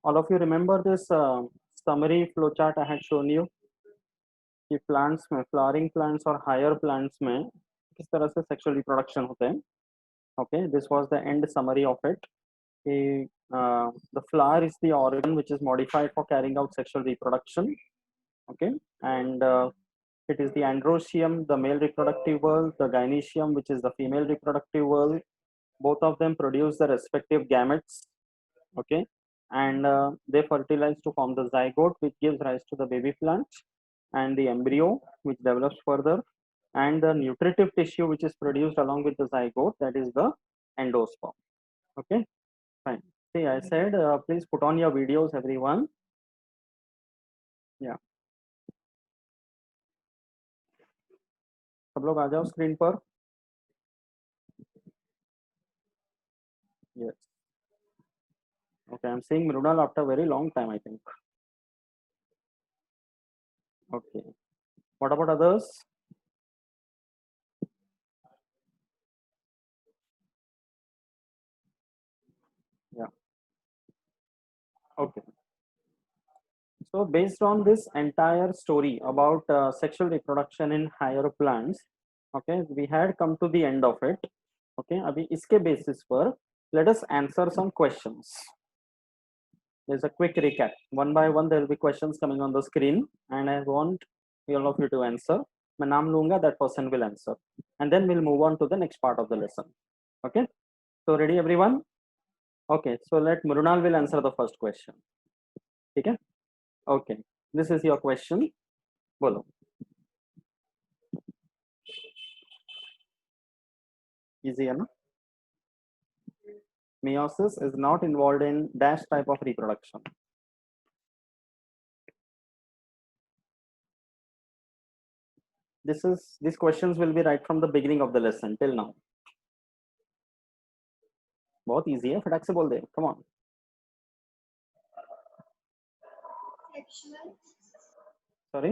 All of you remember this summary flowchart I had shown you कि plants में flowering plants और higher plants में किस तरह से sexual reproduction होते हैं. Okay, this was the end summary of it. The flower is the organ which is modified for carrying out sexual reproduction. Okay, and it is the androecium, the male reproductive world, the gynoecium, which is the female reproductive world. Both of them produce the respective gametes. Okay, and they fertilize to form the zygote, which gives rise to the baby plant, and the embryo, which develops further, and the nutritive tissue which is produced along with the zygote, that is the endosperm. Okay, fine. See, I said please put on your videos, everyone. Yeah, सब लोग आ जाओ screen पर. Yes. Okay, I'm seeing Mrunal after a very long time, I think. Okay. What about others? Yeah. Okay. So based on this entire story about sexual reproduction in higher plants, okay, we had come to the end of it. Okay, abhi iske basis par let us answer some questions. There's a quick recap. One by one, there will be questions coming on the screen, and I want all of you to answer. मैं नाम लूंगा, that person will answer, and then we'll move on to the next part of the lesson. Okay, so ready everyone? Okay, so let Mrunal will answer the first question. Okay. Okay, this is your question. Bolo. Easy, है ना? Meiosis is not involved in dash type of reproduction. These questions will be right from the beginning of the lesson till now. बहुत easy है, फटाक से बोल दे. Come on. Sexual. Sorry.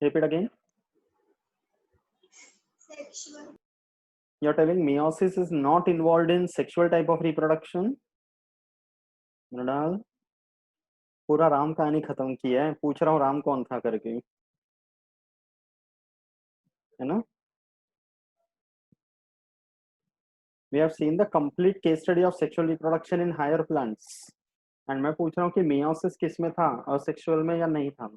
Repeat again. Sexual. You're telling meiosis is not involved in sexual type of reproduction? Mrinal, पूरा राम कहानी खत्म की है. पूछ रहा हूँ राम कौन था करके, है ना? We have seen the complete case study of sexual reproduction in higher plants. And मैं पूछ रहा हूँ कि meiosis किस में था, asexual में या नहीं था?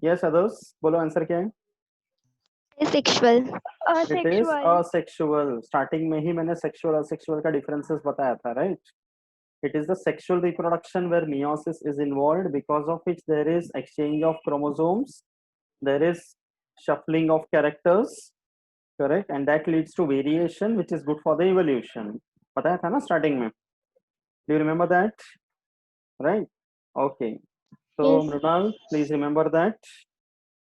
Yes, others, बोलो आंसर क्या है? Asexual. It is asexual. Starting में ही मैंने sexual asexual का differences बताया था, right? It is the sexual reproduction where meiosis is involved, because of which there is exchange of chromosomes, there is shuffling of characters, correct, and that leads to variation, which is good for the evolution. बताया था ना starting में? Do you remember that? Right? Okay. So Yes. Mrunal, please remember that.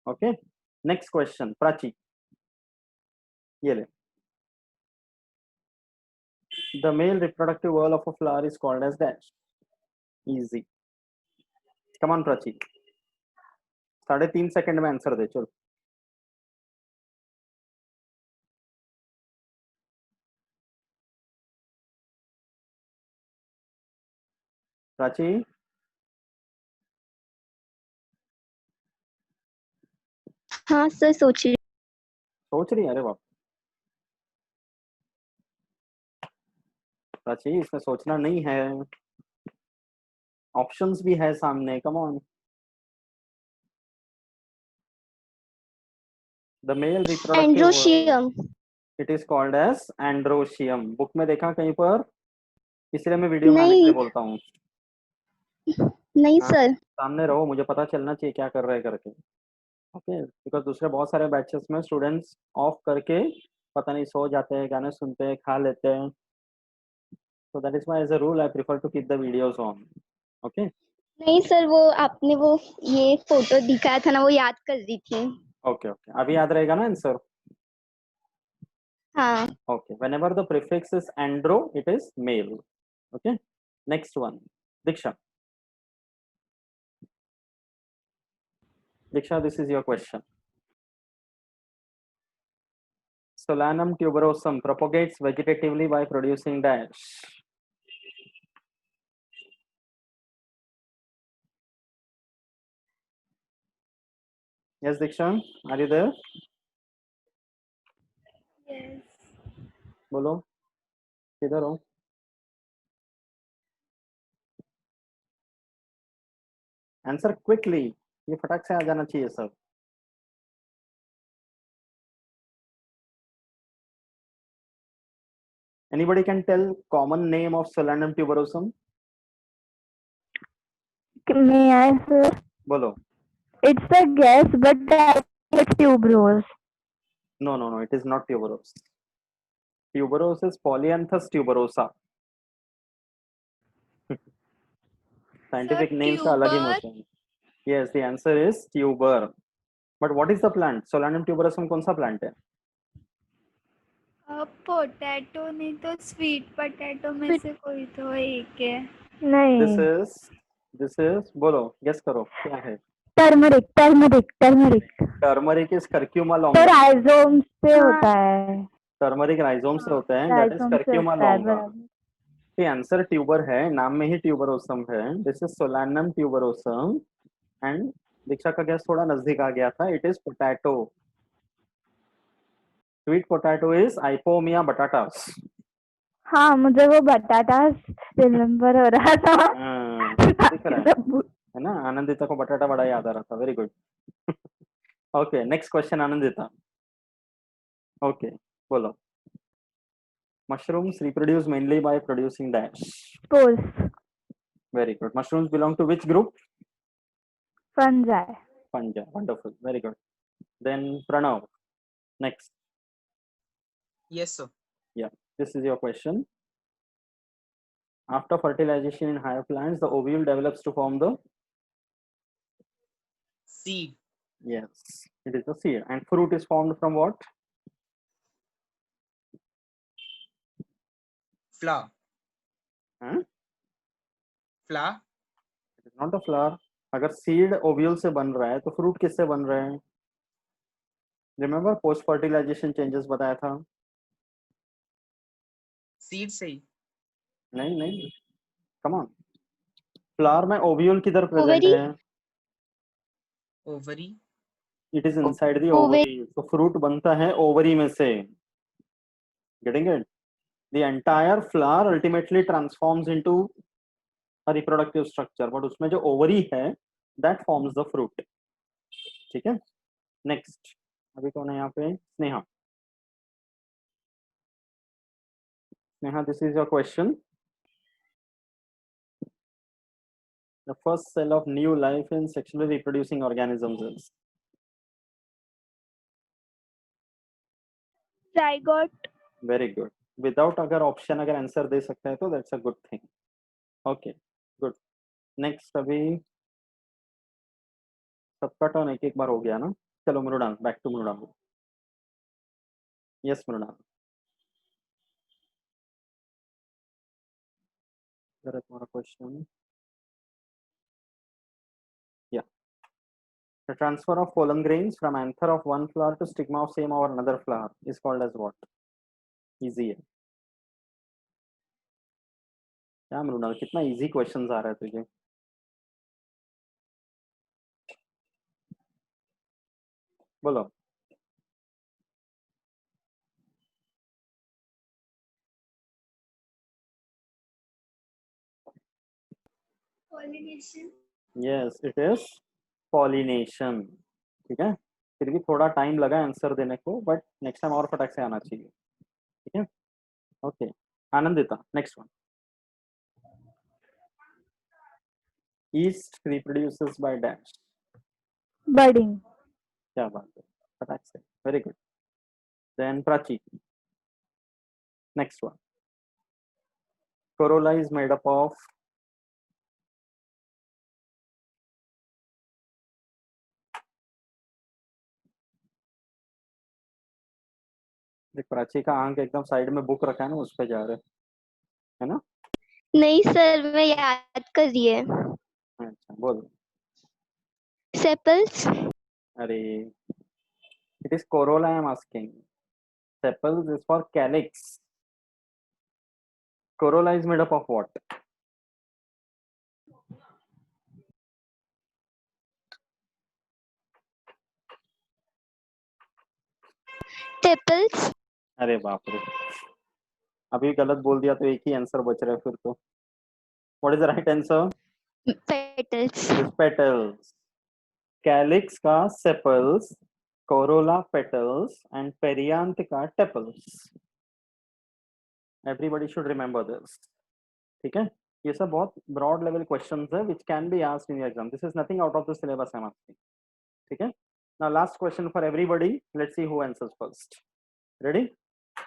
Okay. Next question, Prachi. ये ले. The male reproductive wall of a flower is called as dash. Easy. Come on, Prachi. 3.5 second में answer दे. चलो. प्राची, हाँ sir, सोच रही है? अरे बाप. प्राची, इसमें सोचना नहीं है, ऑप्शंस भी है सामने. Come on. The male reproductive androecium. It is called as androecium. Book में देखा कहीं पर? इसलिए मैं वीडियो में आने के नहीं लिए बोलता हूँ. नहीं हाँ, सर. सामने रहो, मुझे पता चलना चाहिए क्या कर रहे हैं करके. ओके, बिकॉज दूसरे बहुत सारे बैचेस में स्टूडेंट्स ऑफ करके पता नहीं सो जाते हैं, गाने सुनते हैं, खा लेते हैं. So that is why as a rule I prefer to keep the videos on. Okay. नहीं सर, वो आपने वो ये फोटो दिखाया था ना, वो याद कर रही थी. Okay, okay. अभी याद रहेगा ना आंसर? हाँ. Okay. Whenever the prefix is andro, it is male. Okay. Next one, Diksha. Diksha, this is your question. Solanum tuberosum propagates vegetatively by producing dash. Yes, Diksha, are you there? Yes. बोलो, किधर हो? Answer quickly, ये फटाक से आ जाना चाहिए सब. Anybody can tell common name of Solanum tuberosum? May I, sir? बोलो. It's a guess, but it's tuberose. No, no, no, it is not tuberose. Tuberose is Polyanthus tuberosa. Scientific names का अलग ही मतलब है. Yes, the answer is tuber. But what is the plant? Solanum tuberosum कौन सा plant है? Potato नहीं तो sweet potato में से कोई तो एक है. नहीं. This is बोलो, guess करो क्या है? टर्मरिक. Turmeric is curcuma तो longa. राइजोम से होता है. Turmeric rhizome से होता है. That is राइजोम से curcuma होता है, longa. बराबर. The answer tuber है, नाम में ही tuberosum है. This is Solanum tuberosum. And दीक्षा का guess थोड़ा नजदीक आ गया था. It is potato. Sweet potato is Ipomia batatas. हाँ, मुझे वो बटाटा रिमेम्बर हो रहा था. दिख रहा है ना? आनंदिता को बटाटा बड़ा याद आ रहा था. Very good. Okay, next question Anandita. Okay, बोलो. Mushrooms reproduce mainly by producing dash. Spores. Very good. Mushrooms belong to which group? Fungi. Fungi. Wonderful. Very good. Then Pranav. Next. Yes, sir. Yeah, this is your question. After fertilization in higher plants, the ovule develops to form the Seed. yes, it is the seed. And fruit is formed from what? Flower. Huh? Flower. It is not the flower. अगर seed ovule से बन रहा है तो fruit किससे बन रहे हैं? रिमेम्बर पोस्ट फर्टिलाइजेशन चेंजेस बताया था. सीड से ही. नहीं नहीं, कम ऑन. फ्लावर में ओव्यूल किधर प्रेजेंट Ovary. है? Ovary. It is inside the Ovary. Ovary. तो फ्रूट बनता है ओवरी में से. Getting it? The entire flower ultimately transforms into a reproductive structure, but उसमें जो ओवरी है दैट फॉर्म्स द फ्रूट. ठीक है. नेक्स्ट, अभी कौन है यहाँ पे? Sneha. Sneha, this is your question. The first cell of new life in sexually reproducing organisms is Zygote. very good. Without अगर ऑप्शन अगर आंसर दे सकते हैं तो that's a good thing. Okay, good. Next, अभी सबका टर्न एक एक बार हो गया ना. चलो Mrinal, back to Mrinal. Yes Mrinal, there is more question. Yeah, the transfer of pollen grains from anther of one flower to stigma of same or another flower is called as what? Easy है क्या मृणाल? कितना easy questions आ रहा है तुझे? बोलो. Pollination. Yes, it is pollination. ठीक है. फिर भी थोड़ा टाइम लगा आंसर देने को, बट नेक्स्ट टाइम और फटाक से आना चाहिए. ठीक है. Okay, Anandita, next one. Yeast reproduces by dash. Budding. क्या बात है, फटाक से. Very good. Then Prachi, next one. corolla is made up of देख, प्राची का आंख एकदम साइड में बुक रखा है ना, उस पे जा रहे है ना. नहीं सर, मैं याद कर रही है. अच्छा, बोल. Sepals. अरे, it is corolla I am asking. sepals is for calyx. Corolla is made up of what? Tepals. अरे बाप रे, अभी गलत बोल दिया तो एक ही आंसर बच रहा है फिर तो. What is the right answer? Petals. It is petals. Calyx का sepals, corolla petals and perianth का tepals. Everybody should remember this. ठीक है, ये सब बहुत ब्रॉड लेवल क्वेश्चंस है which can be asked in your exam. This is nothing out of the syllabus I am asking. ठीक है, now last question for everybody. Let's see who answers first. Ready?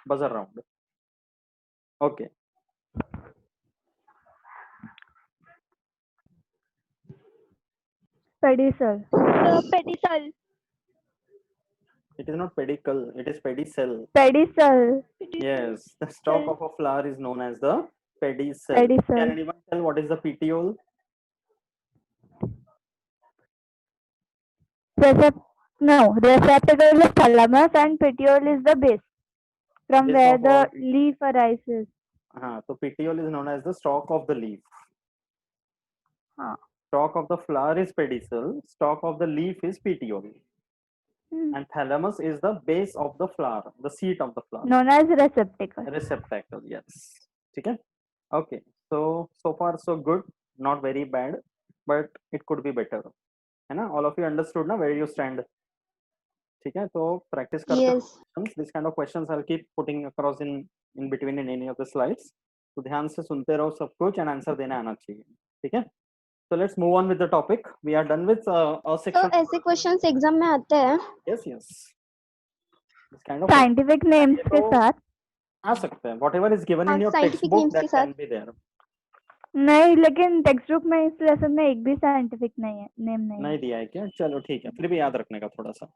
Buzzer round. Okay. Pedicel. Pedicel. It is not pedicle, it is pedicel. Pedicel. Yes, the stalk of a flower is known as the pedicel. Pedicel. Can anyone tell what is the petiole? Receptacle is the thalamus and petiole is the base from Base where of the what? leaf arises. So petiole is known as the stalk of the leaf. हाँ. Stalk of the flower is pedicel, stalk of the leaf is petiole, and thalamus is the base of the flower, the seat of the flower. Known as receptacle. Receptacle, yes. Okay. Okay. So far so good, not very bad, but it could be better. है ना? All of you understood ना where you stand. ठीक है, तो practice करते Yes. रहो. This kind of questions I'll keep putting across in between in any of the slides. तो ध्यान से सुनते रहो सब कुछ and answer देना आना चाहिए. ठीक है? So let's move on with the topic. We are done with a तो section. ऐसे क्वेश्चंस एग्जाम में आते हैं. Yes, yes. This kind of Scientific names के साथ. आ सकते हैं. Whatever is given in your Scientific textbook names के that can साथ. be there. नहीं, लेकिन टेक्स्ट बुक में इस लेसन में एक भी साइंटिफिक नहीं है, नेम नहीं है. नहीं दिया है क्या? चलो ठीक है, फिर भी याद रखने का थोड़ा सा.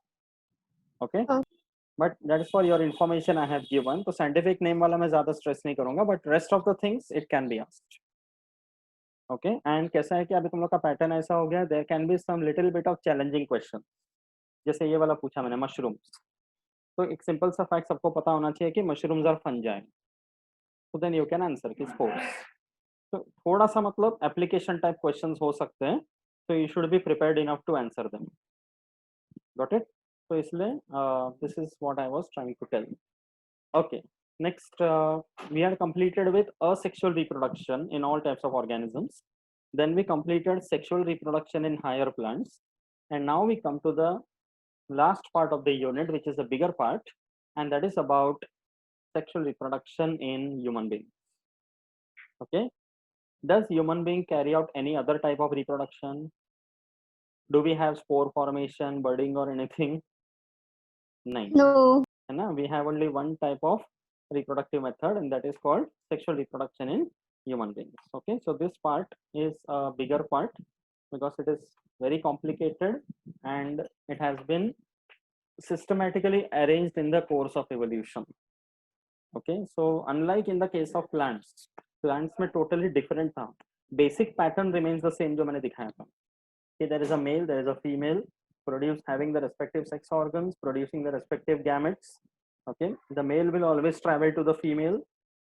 ओके, हाँ. But that is for your information I have given. तो साइंटिफिक नेम वाला मैं ज्यादा स्ट्रेस नहीं करूंगा, but rest of the things it can be asked. Okay, and कैसा है कि अभी तुम लोग का पैटर्न ऐसा हो गया, there can be some little bit of challenging question. जैसे ये वाला पूछा मैंने, मशरूम्स. तो एक सिंपल सा फैक्ट सबको पता होना चाहिए कि मशरूम्स आर फंजाई. तो देन यू कैन आंसर कि स्पोर्स. तो थोड़ा सा मतलब एप्लीकेशन टाइप क्वेश्चंस हो सकते हैं, तो you should be prepared enough to answer them. Got it? तो इसलिए this is what I was trying to tell. Okay, next we had completed with asexual reproduction in all types of organisms. Then we completed sexual reproduction in higher plants, and now we come to the last part of the unit, which is the bigger part, and that is about sexual reproduction in human beings. Okay, does human being carry out any other type of reproduction? Do we have spore formation, budding or anything? No. है ना? We have only one type of reproductive method, and that is called sexual reproduction in human beings. Okay, so this part is a bigger part because it is very complicated and it has been systematically arranged in the course of evolution. Okay, so unlike in the case of plants में totally different था. Basic pattern remains the same जो मैंने दिखाया था. Okay, there is a male, there is a female, having the respective sex organs, producing the respective gametes. Okay, the male will always travel to the female,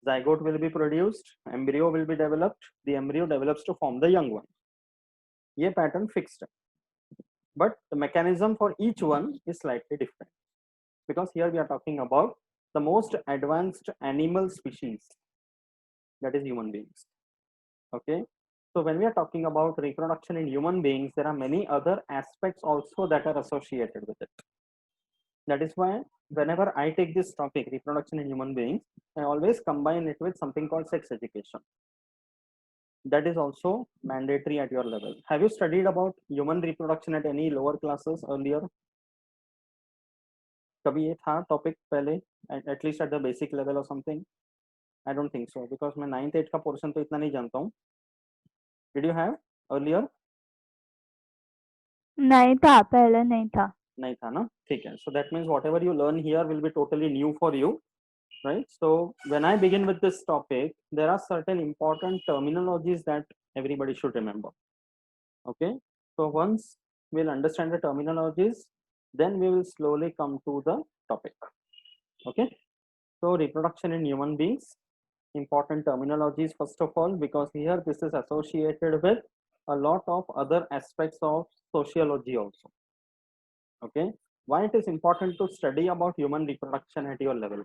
zygote will be produced, embryo will be developed, the embryo develops to form the young one. ये pattern fixed है, but the mechanism for each one is slightly different because here we are talking about the most advanced animal species, that is human beings. Okay, so when we are talking about reproduction in human beings, there are many other aspects also that are associated with it. That is why whenever I take this topic, reproduction in human beings, I always combine it with something called sex education. That is also mandatory at your level. Have you studied about human reproduction at any lower classes earlier? कभी ये था topic पहले, at least at the basic level or something? I don't think so because मैं 9th 8th का portion तो इतना नहीं जानता हूँ. Did you have earlier? नहीं था, पहले नहीं था. नहीं था ना? ठीक है. So that means whatever you learn here will be totally new for you, right? So when I begin with this topic, there are certain important terminologies that everybody should remember. Okay, so once we'll understand the terminologies, then we will slowly come to the topic. Okay, so reproduction in human beings, important terminologies first of all, because here this is associated with a lot of other aspects of sociology also. Okay, why it is important to study about human reproduction at your level?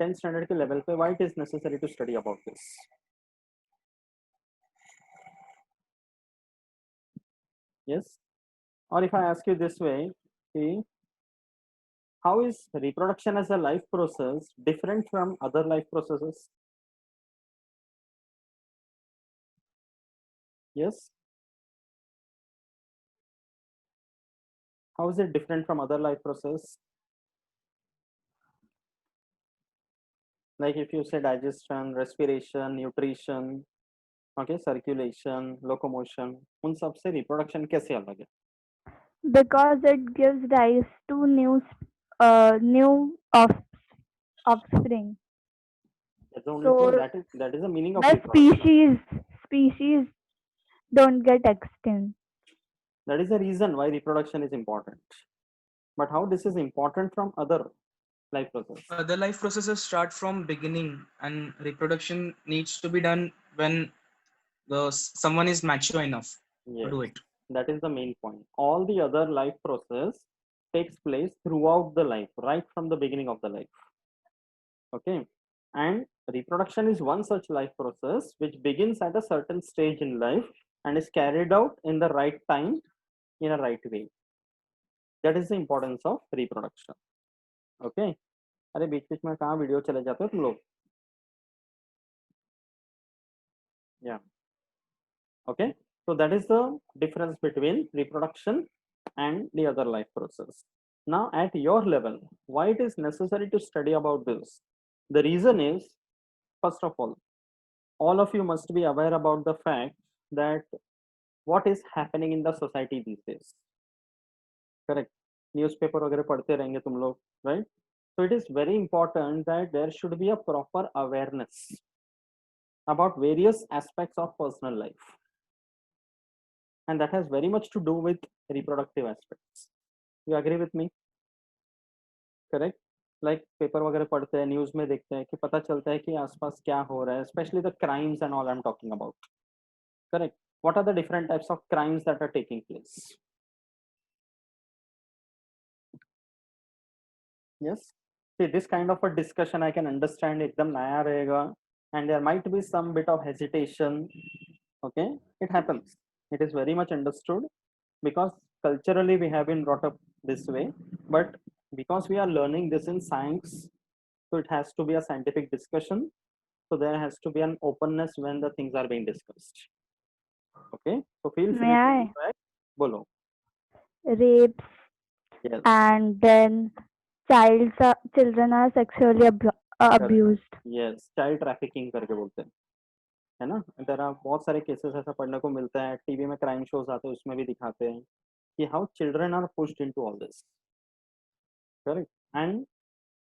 10th standard के level पे why it is necessary to study about this? Yes, or if I ask you this way, see, how is reproduction as a life process different from other life processes? Yes, how is it different from other life process? Like if you say digestion, respiration, nutrition, okay, circulation, locomotion, उन सब से reproduction कैसे अलग है? Because it gives rise to new offspring. That's the only So thing, that is the meaning of the reproduction. species don't get extinct. That is the reason why reproduction is important. But how this is important from other life processes? Other life processes start from beginning, and reproduction needs to be done when someone is mature enough to do Yes, it. that is the main point. All the other life process takes place throughout the life, right from the beginning of the life. Okay, and reproduction is one such life process which begins at a certain stage in life and is carried out in the right time in a right way. That is the importance of reproduction. Okay, अरे बीच बीच में कहाँ video चले जाते हो तुम लोग? Yeah. Okay, so that is the difference between reproduction and the other life process. Now at your level, why it is necessary to study about this? The reason is, first of all of you must be aware about the fact that what is happening in the society these days. Correct? Newspaper वगैरह पढ़ते रहेंगे तुम लोग, right? So it is very important that there should be a proper awareness about various aspects of personal life. And that has very much to do with reproductive aspects. You agree with me? Correct? Like paper वगैरह पढ़ते हैं, news में देखते हैं कि पता चलता है कि आसपास क्या हो रहा है, especially the crimes and all I'm talking about. Correct? What are the different types of crimes that are taking place? Yes. See, this kind of a discussion I can understand एकदम नया रहेगा, and there might be some bit of hesitation. Okay, it happens. It is very much understood because culturally we have been brought up this way, but because we are learning this in science, so it has to be a scientific discussion. So there has to be an openness when the things are being discussed. Okay, so feel free May to I? interact. Bolo. Rapes Yes. and then children are sexually abused. Yes, child trafficking करके बोलते हैं, है ना? there are बहुत सारे cases ऐसा पढ़ने को मिलता है, टीवी में crime shows आते हैं उसमें भी दिखाते हैं कि how children are pushed into all this. Correct? And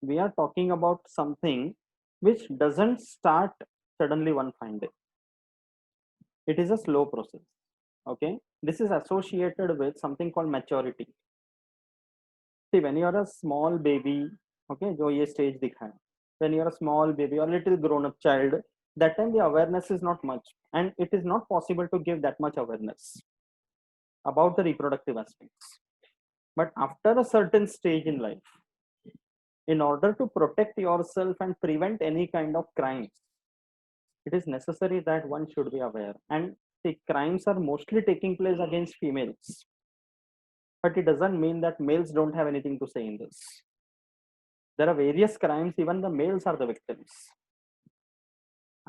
we are talking about something which doesn't start suddenly one fine day. It is a slow process. Okay, this is associated with something called maturity. See, when you are a small baby, okay, जो ये stage दिखा है, when you are a small baby or little grown up child, that time the awareness is not much, and it is not possible to give that much awareness about the reproductive aspects. But after a certain stage in life, in order to protect yourself and prevent any kind of crimes, it is necessary that one should be aware. And the crimes are mostly taking place against females, but it doesn't mean that males don't have anything to say in this. There are various crimes, even the males are the victims.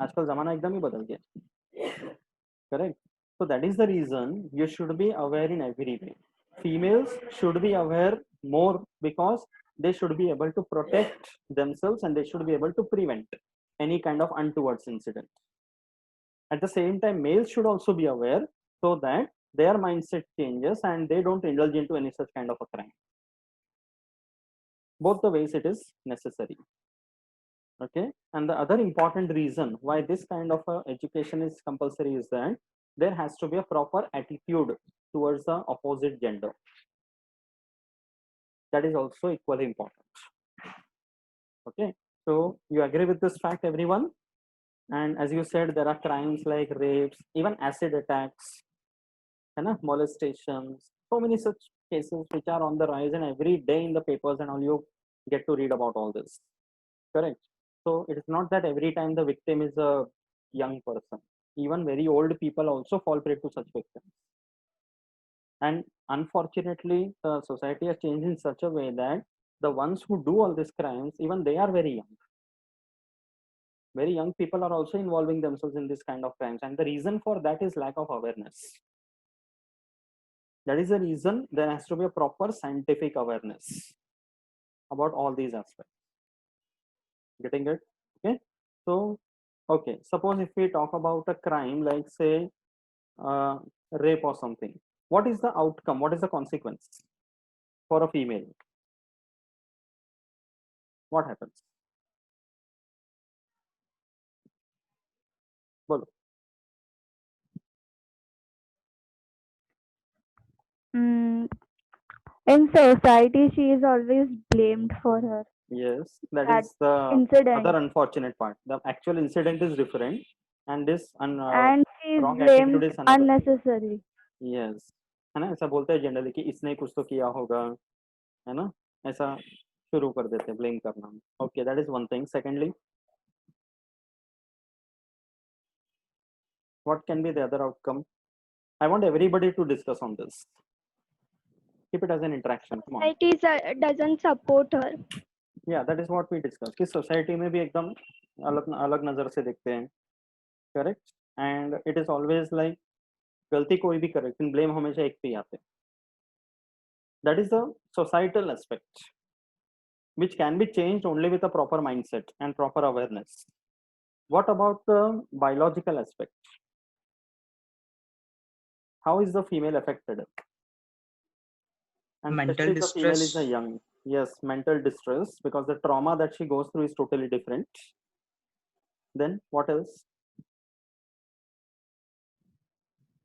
आजकल जमाना एकदम ही बदल गया. Correct? So that is the reason you should be aware in every way. Females should be aware more because they should be able to protect themselves and they should be able to prevent any kind of untoward incident. At the same time, males should also be aware so that their mindset changes and they don't indulge into any such kind of a crime. Both the ways it is necessary. Okay, and the other important reason why this kind of education is compulsory is that there has to be a proper attitude towards the opposite gender. That is also equally important. Okay, so you agree with this fact, everyone? And as you said, there are crimes like rapes, even acid attacks, molestations, so many such cases which are on the rise, and every day in the papers and all you get to read about all this. Correct. So it is not that every time the victim is a young person. Even very old people also fall prey to such victims. And unfortunately, the society has changed in such a way that the ones who do all these crimes, even they are very young. Very young people are also involving themselves in this kind of crimes, and the reason for that is lack of awareness. That is the reason there has to be a proper scientific awareness about all these aspects. Getting it? Okay. So, okay. Suppose if we talk about a crime like, say, rape or something, what is the outcome? What is the consequence for a female? What happens? Bolo. Mm, in society, she is always blamed for her Yes, that that is the incident, other unfortunate part. The actual incident is different, and this and she is wrong attitude blamed is another. unnecessarily. Yes, है ना, ऐसा बोलते हैं generally कि इसने कुछ तो किया होगा, है ना, ऐसा शुरू कर देते हैं ब्लेम करना. Okay, that is one thing. Secondly, what can be the other outcome? I want everybody to discuss on this. Keep it as an interaction. Come on. Society doesn't support her. Yeah, that is what we discussed. कि society में भी एकदम अलग अलग नजर से देखते हैं. Correct. And it is always like गलती कोई भी करे, लेकिन blame हमेशा एक पे ही आते हैं. That is the societal aspect, which can be changed only with a proper mindset and proper awareness. What about the biological aspect? How is the female affected? And Mental especially if the female is a distress. young. Yes, mental distress, because the trauma that she goes through is totally different. Then what else?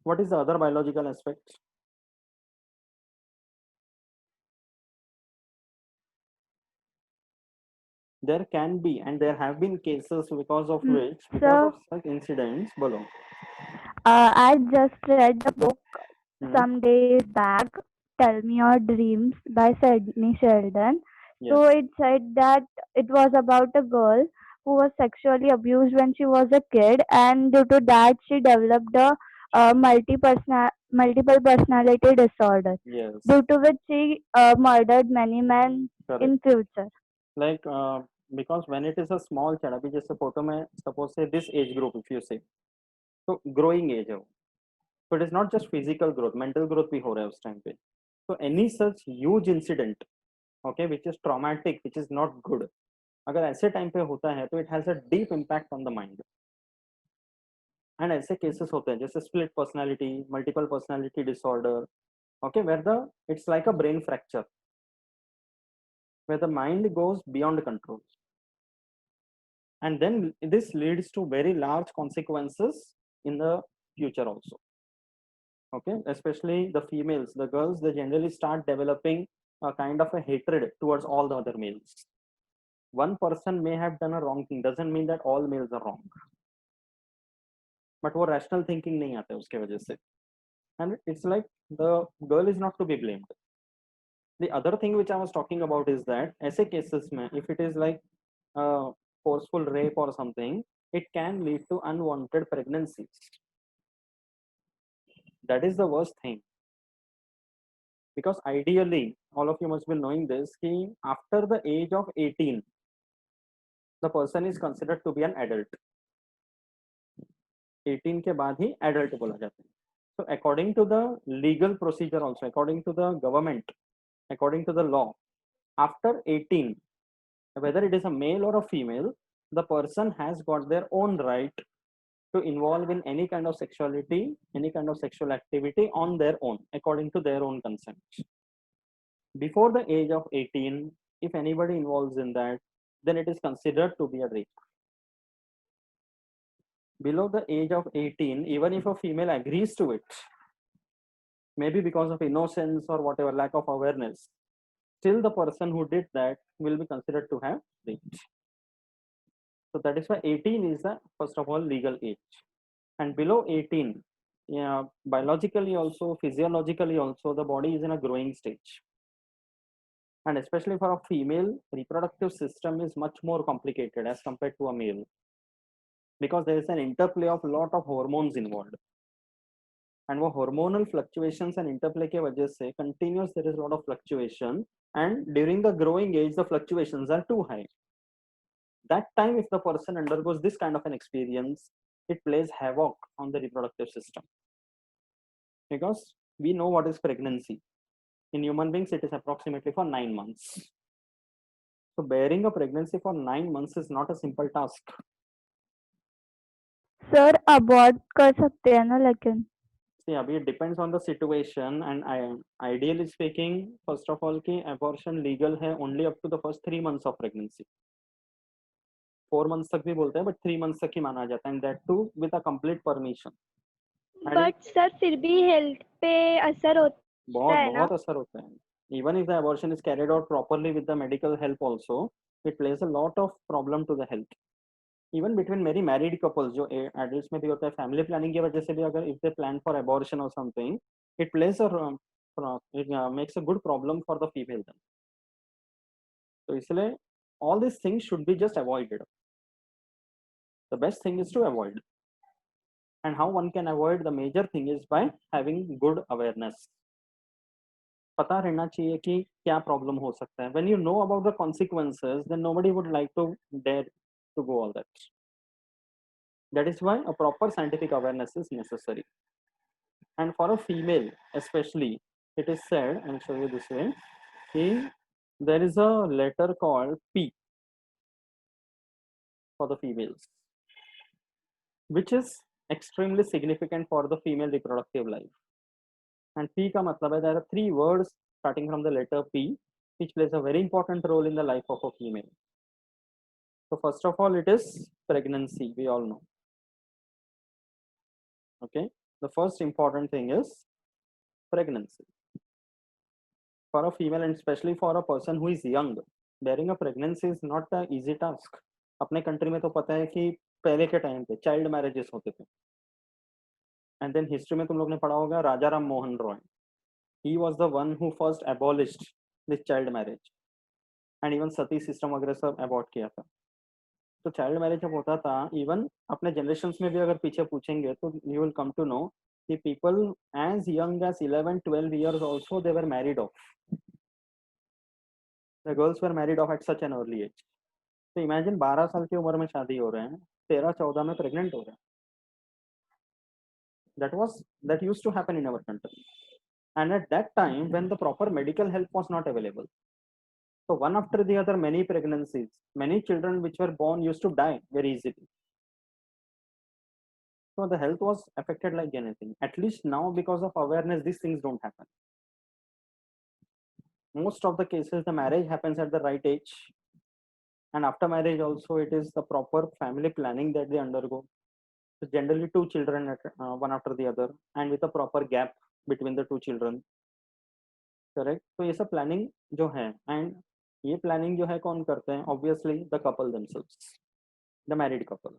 What is the other biological aspect? There can be, and there have been cases because of which, because So, of such incidents, bolo. I just read the book Hmm. some days back, Tell Me Your Dreams by Sidney Sheldon. So Yes. it said that it was about a girl who was sexually abused when she was a kid, and due to that, she developed a multiple personality disorder, Yes. due to which she murdered many men Correct. in future. Like because when it is a small child, अभी जैसे photo में suppose say this age group, if you say, तो growing age है वो. So it is not just physical growth, mental growth भी हो रहा है उस time पे. So any such huge incident, okay, which is traumatic, which is not good, अगर ऐसे time पे होता है तो it has a deep impact on the mind. And ऐसे cases होते हैं जैसे split personality, multiple personality disorder, okay, where the it's like a brain fracture, where the mind goes beyond control. And then this leads to very large consequences in the future also. Okay, especially the females, the girls, they generally start developing a kind of a hatred towards all the other males. One person may have done a wrong thing, doesn't mean that all males are wrong, but वो rational thinking नहीं आता है उसके वजह से. And it's like the girl is not to be blamed. The other thing which I was talking about is that ऐसे cases में, if it is like forceful rape or something, it can lead to unwanted pregnancies. That is the worst thing. Because ideally, all of you must be knowing this, कि after the age of 18, the person is considered to be an adult. 18 के बाद ही adult बोला जाता है. So according to the legal procedure also, according to the government, according to the law, after 18, whether it is a male or a female, the person has got their own right to involve in any kind of sexuality, any kind of sexual activity on their own, according to their own consent. Before the age of 18, if anybody involves in that, then it is considered to be a rape. Below the age of 18, even if a female agrees to it, maybe because of innocence or whatever, lack of awareness, still the person who did that will be considered to have raped. So that is why 18 is the first of all legal age. And below 18, Yeah, biologically also, physiologically also, the body is in a growing stage. And especially for a female, reproductive system is much more complicated as compared to a male, because there is an interplay of lot of hormones involved. And वो hormonal fluctuations and interplay के वजह से continuous there is a lot of fluctuation, and during the growing age the fluctuations are too high. That time if the person undergoes this kind of an experience, it plays havoc on the reproductive system, because we know what is pregnancy. In human beings it is approximately for 9 months. So bearing a pregnancy for 9 months is not a simple task. Sir abort कर सकते हैं ना लेकिन See, abhi, it depends on the situation, and ideally speaking, first of all, ki abortion legal hai only up to the first 3 months of pregnancy. 4 months तक भी बोलते हैं, but 3 months तक ही माना जाता है, and that too with a complete permission. But sir फिर भी हेल्थ पे असर होता बहुत है ना? बहुत असर होता है. Even if the abortion is carried out properly with the medical help also, it plays a lot of problem to the health. Even between many married couples, जो adults में भी होता है, family planning की वजह से भी अगर if they plan for abortion or something, it plays a it makes a good problem for the female then. तो इसलिए all these things should be just avoided. The best thing is to avoid. And how one can avoid, the major thing is by having good awareness. पता रहना चाहिए कि क्या problem हो सकता है. When you know about the consequences, then nobody would like to dare to go all that. That is why a proper scientific awareness is necessary. And for a female especially, it is said, I'll show you this way, there is a letter called P for the females, which is extremely significant for the female reproductive life. And P ka matlab hai, there are 3 words starting from the letter P, which plays a very important role in the life of a female. So first of all, it is pregnancy, we all know. Okay, the first important thing is pregnancy. For a female, and especially for a person who is young, bearing a pregnancy is not an easy task. अपने country में तो पता है कि पहले के time पे child marriages होते थे. एंड देन हिस्ट्री में तुम लोग ने पढ़ा होगा Raja Ram Mohan Roy. He was the one who first abolished this child marriage, and even sati system वगैरह सब अबॉर्ट किया था. तो चाइल्ड मैरिज जब होता था, इवन अपने जनरेशंस में भी अगर पीछे पूछेंगे तो you will come to know कि people as young as 11-12 years also they were married off. The girls were married off at such an early age. तो इमेजिन 12 साल की उम्र में शादी हो रहे हैं, 13-14 में प्रेग्नेंट हो रहे हैं. That used to happen in our country, and at that time when the proper medical help was not available, so one after the other many pregnancies, many children which were born used to die very easily. So the health was affected like anything. At least now, because of awareness, these things don't happen. Most of the cases the marriage happens at the right age, and after marriage also it is the proper family planning that they undergo. So generally 2 children at, one after the other, and with a proper gap between the 2 children. Correct. So ये सब planning जो है, and ये planning जो है कौन करते हैं? Obviously the couple themselves, the married couple.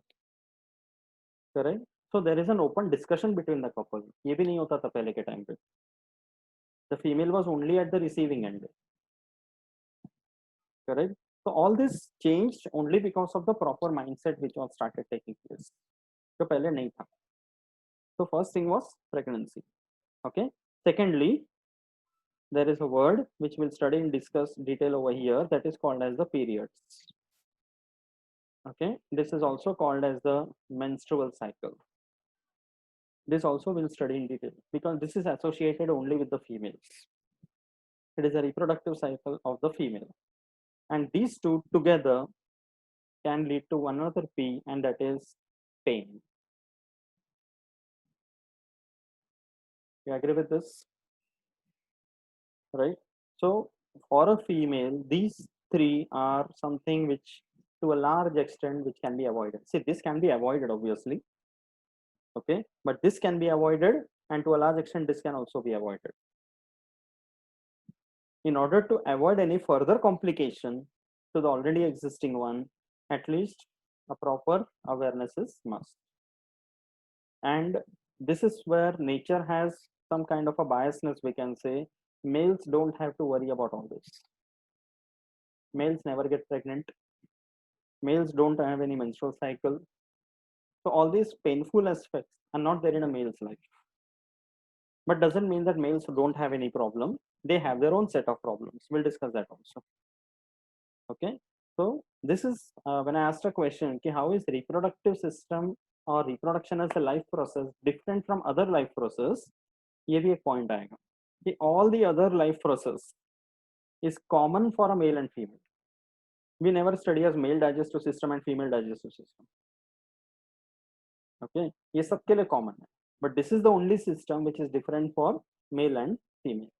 Correct. So there is an open discussion between the couple. ये भी नहीं होता था पहले के टाइम पे. The female was only at the receiving end. Correct. So all this changed only because of the proper mindset which was started taking place. जो पहले नहीं था. So first thing was pregnancy. Okay. Secondly, there is a word which we'll study and discuss detail over here, that is called as the periods. Okay. This is also called as the menstrual cycle. This also we'll study in detail because this is associated only with the females. It is a reproductive cycle of the female, and these two together can lead to one another P, and that is pain. You agree with this? Right? So for a female, these 3 are something which to a large extent which can be avoided. See, this can be avoided obviously. Okay, but this can be avoided, and to a large extent this can also be avoided. In order to avoid any further complication to the already existing one, at least a proper awareness is must. And this is where nature has some kind of a biasness, we can say. Males don't have to worry about all this. Males never get pregnant. Males don't have any menstrual cycle. So all these painful aspects are not there in a male's life. But doesn't mean that males don't have any problem. They have their own set of problems. We'll discuss that also. Okay. So this is when I asked a question, okay, how is reproductive system or reproduction as a life process different from other life process? ये भी एक point आएगा कि all the other life process is common for a male and female. We never study as male digestive system and female digestive system. Okay, ये सबके लिए common है. But this is the only system which is different for male and female.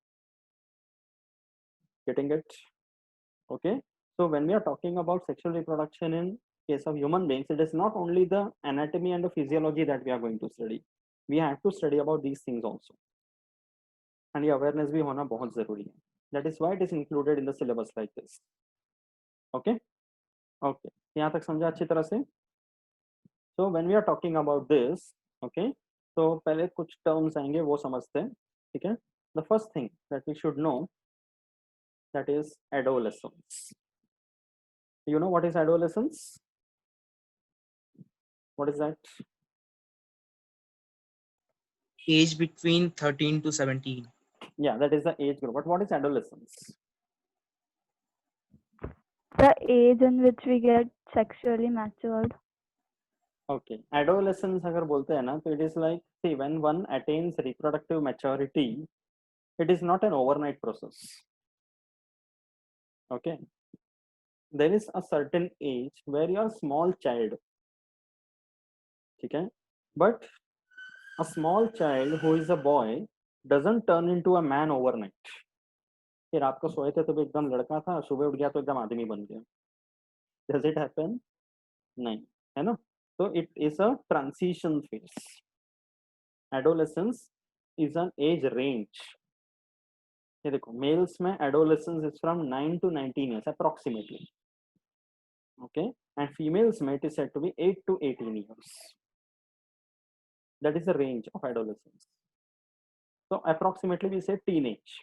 Getting it? Okay. So when we are talking about sexual reproduction in case of human beings, it is not only the anatomy and the physiology that we are going to study. We have to study about these things also. And ये awareness भी होना बहुत जरूरी है. That is why it is included in the syllabus like this. Okay. Okay. यहाँ तक समझा अच्छी तरह से? So when we are talking about this, okay, तो पहले कुछ terms आएंगे वो समझते हैं, ठीक है? The first thing that we should know, that is adolescence. You know what is adolescence? What is that? Age between 13 to 17. Yeah, that is the age group. But what is adolescence? The age in which we get sexually matured. Okay, adolescence अगर बोलते हैं ना, तो it is like, see, when one attains reproductive maturity, it is not an overnight process. Okay, there is a certain age where you are a small child. Okay, but a small child who is a boy doesn't turn into a man overnight. फिर रात को सोए थे तो एकदम लड़का था, सुबह उठ गया तो एकदम आदमी बन गया. Does it happen? नहीं, है ना? So it is a transition phase. Adolescence is an age range. ये देखो, males में adolescence is from 9 to 19 years approximately. Okay, and females में it is said to be 8 to 18 years. That is the range of adolescence. So approximately we say teenage.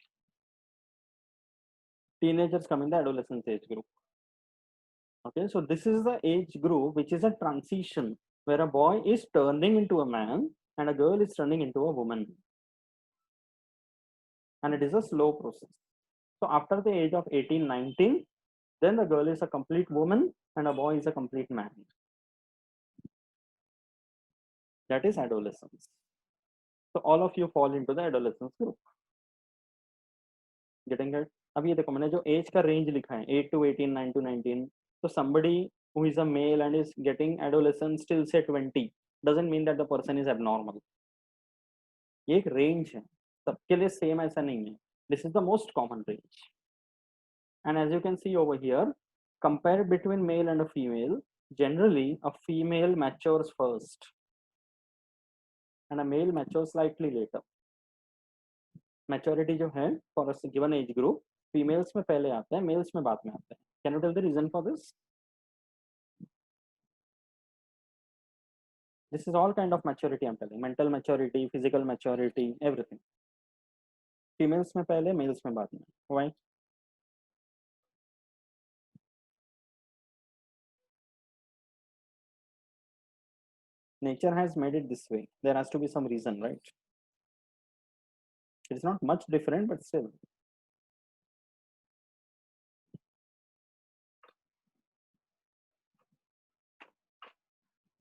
Teenagers come in the adolescence age group. Okay, so this is the age group which is a transition where a boy is turning into a man and a girl is turning into a woman. And it is a slow process. So after the age of 18, 19, then the girl is a complete woman and a boy is a complete man. That is adolescence. So all of you fall into the adolescence group. Getting it? अब ये देखो, मैंने जो as का range लिखा है 8 to 18, 9 to 19, so somebody who is a male and is getting adolescence till say 20 doesn't mean that the person is abnormal. ये एक रेंज है, सबके लिए सेम ऐसा नहीं है. This is the most common range. And as you can see over here, compare between male and a female, generally a female matures first and a male matures slightly later. Maturity जो है for a given age group, females में पहले आता है, males में बाद में आता है. Can you tell the reason for this? This is all kind of maturity I'm telling. Mental maturity, physical maturity, everything. Females में पहले, males में बाद में. Why? Nature has made it this way. There has to be some reason, right? It's not much different, but still.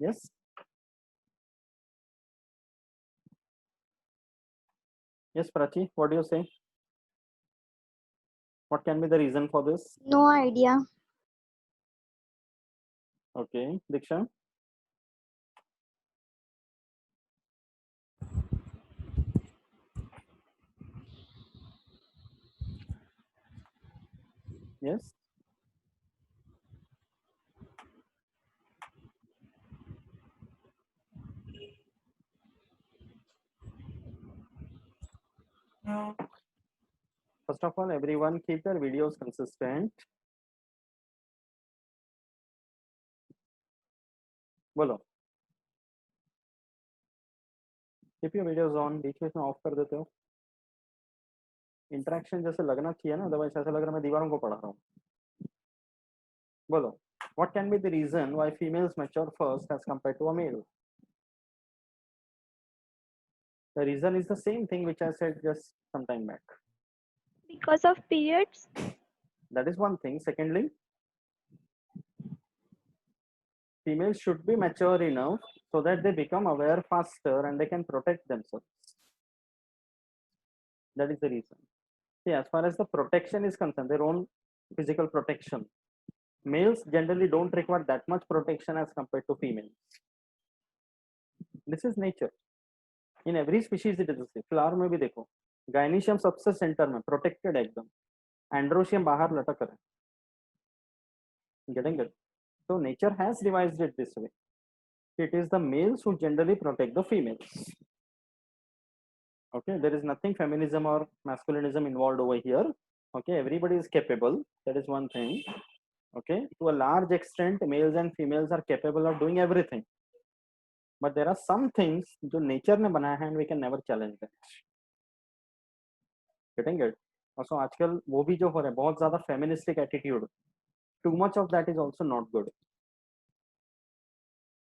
Yes? Yes, Prachi, what do you say? What can be the reason for this? No idea. Okay, Diksha? Yes? First of all, everyone keep their videos consistent. बोलो. Keep your videos on, बीच में of कर देते हो। Interaction जैसे लगना चाहिए ना, otherwise ऐसा लग रहा है मैं दीवारों को पढ़ा रहा हूँ। बोलो, what can be the reason why females mature first as compared to a male? The reason is the same thing which I said just some time back. Because of periods. That is one thing. Secondly, females should be mature enough so that they become aware faster and they can protect themselves. That is the reason. See, as far as the protection is concerned, their own physical protection, males generally don't require that much protection as compared to females. This is nature. In every species it is the same. Flower में भी देखो, gynoecium सबसे centre में protected एकदम, androecium बाहर लटक रहा है. Getting it? So nature has devised it this way. It is the males who generally protect the females. Okay, there is nothing feminism or masculinism involved over here. Okay, everybody is capable. That is one thing. Okay, to a large extent, males and females are capable of doing everything. But there are some things जो nature ने बनाया है and we can never challenge that. Getting it? Also आजकल वो भी जो हो रहा है बहुत ज़्यादा feministic attitude. Too much of that is also not good.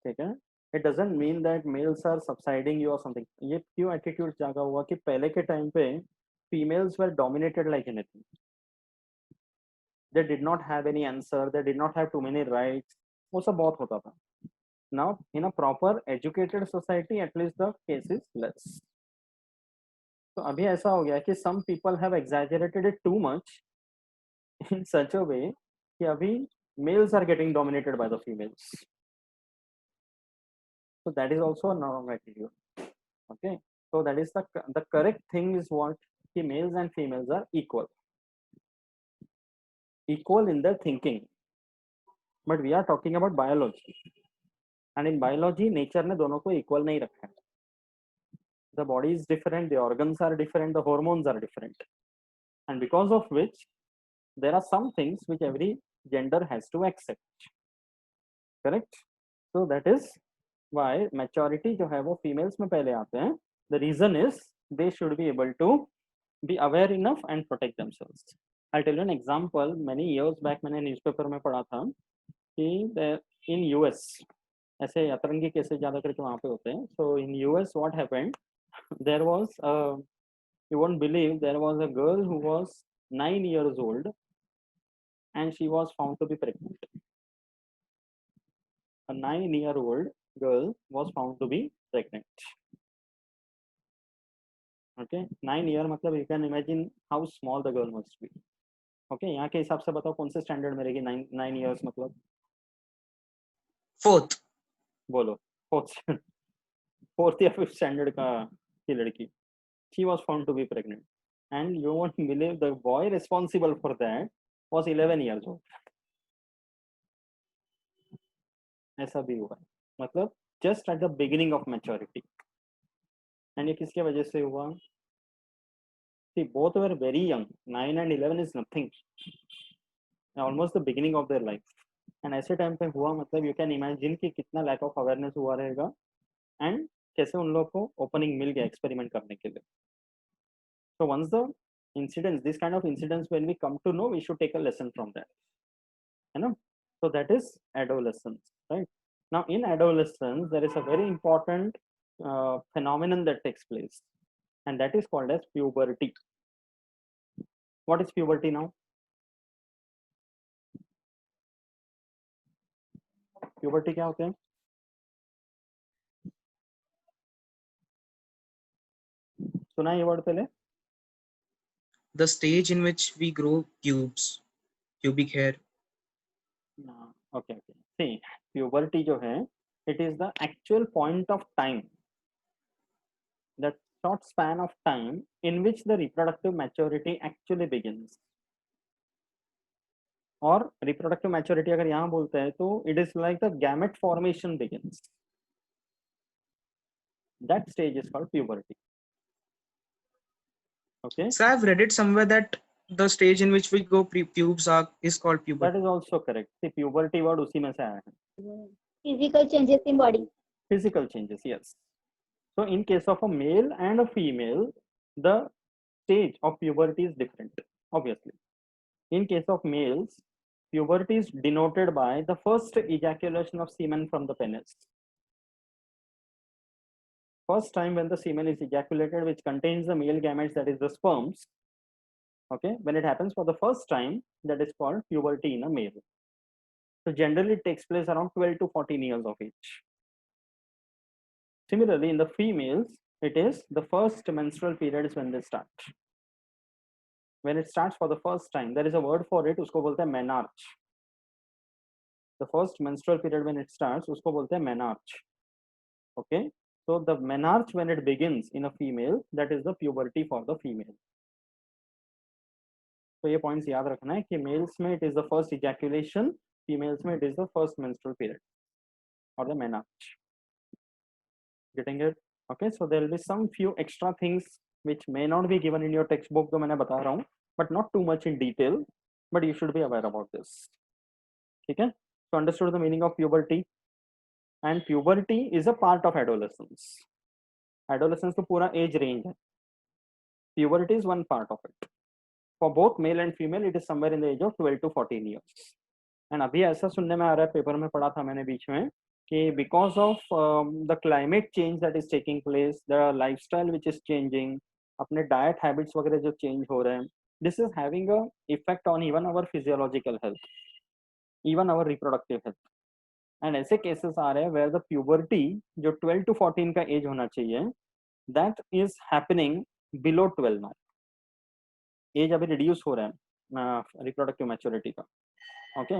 ठीक है? It doesn't mean that males are subsiding you or something. ये क्यों attitude जागा हुआ कि पहले के टाइम पे females were dominated like anything. They did not have any answer. They did not have too many rights. वो सब बहुत होता था. Now in a proper educated society, at least the case is less. तो अभी ऐसा हो गया कि some people have exaggerated it too much in such a way कि अभी males are getting dominated by the females. So that is also a wrong attitude. Okay, so that is the correct thing is what कि males and females are equal in their thinking. But we are talking about biology, and in biology nature ने दोनों को equal नहीं रखा है. The body is different, the organs are different, the hormones are different, and because of which there are some things which every gender has to accept. Correct? So that is why maturity जो है वो females में पहले आते हैं. The reason is they should be able to be aware enough and protect themselves. I'll tell you an example. Many years back मैंने newspaper में पढ़ा था कि in US ऐसे अतरंगी केसेस ज़्यादा करके वहाँ पे होते हैं. So in US what happened? There was you won't believe, there was a girl who was 9 years old and she was found to be pregnant. A 9-year-old girl was found to be pregnant. Okay, 9 year मतलब you can imagine how small the girl must be. Okay, यहाँ के हिसाब से बताओ कौन से standard में रहेगी 9 years मतलब? Fourth. बोलो, fourth या fifth standard का की लड़की. She was found to be pregnant, and you won't believe the boy responsible for that was 11 years old. ऐसा भी हुआ है, मतलब just at the beginning of maturity. And ये किसके वजह से हुआ? See, both were very young. 9 and 11 is nothing. Almost the beginning of their life. And ऐसे टाइम पे हुआ मतलब you can imagine कि कितना lack of awareness हुआ रहेगा, and कैसे उन लोगों को opening मिल गया experiment करने के लिए. So once the incidents, this kind of incidents, when we come to know, we should take a lesson from that. You know, so that is adolescence, right? Now in adolescence, there is a very important phenomenon that takes place, and that is called as puberty. What is puberty now? Puberty क्या होते हैं? सुना ये word पहले? The stage in which we grow pubic hair. Okay. See, puberty जो है, it is the actual point of time, that short span of time in which the reproductive maturity actually begins. और reproductive maturity अगर यहाँ बोलते हैं तो it is like the gamete formation begins. That stage is called puberty. Okay. So I've read it somewhere that the stage in which we go pubes is called puberty. That is also correct. See, puberty word उसी में से आया है. Physical changes in body. Physical changes, yes. So in case of a male and a female, the stage of puberty is different, obviously. In case of males, puberty is denoted by the first ejaculation of semen from the penis. First time when the semen is ejaculated, which contains the male gametes, that is the sperms, okay, when it happens for the first time, that is called puberty in a male. So generally it takes place around 12 to 14 years of age. Similarly, in the females, it is the first menstrual periods when they start. When it starts for the first time, there is a word for it, usko bolte hain menarche. The first menstrual period when it starts, usko bolte hain menarche. Okay, so the menarche when it begins in a female, that is the puberty for the female. So ये points याद रखना है कि males में it is the first ejaculation, females में it is the first menstrual period or the menarche. Getting it? Okay, so there will be some few extra things which may not be given in your textbook, जो मैंने बता रहा हूँ, but not too much in detail, but you should be aware about this. ठीक है? So understood the meaning of puberty, and puberty is a part of adolescence. Adolescence तो पूरा age range है. Puberty is one part of it. For both male and female, it is somewhere in the age of 12 to 14 years. And अभी ऐसा सुनने में आ रहा है, paper में पढ़ा था मैंने बीच में, कि because of the climate change that is taking place, the lifestyle which is changing, अपने diet habits वगैरह जो change हो रहे हैं, this is having a effect on even our physiological health, even our reproductive health. And ऐसे cases आ रहे हैं where the puberty जो 12 to 14 का age होना चाहिए, that is happening below 12 now. age अभी reduce हो रहा है reproductive maturity का. Okay,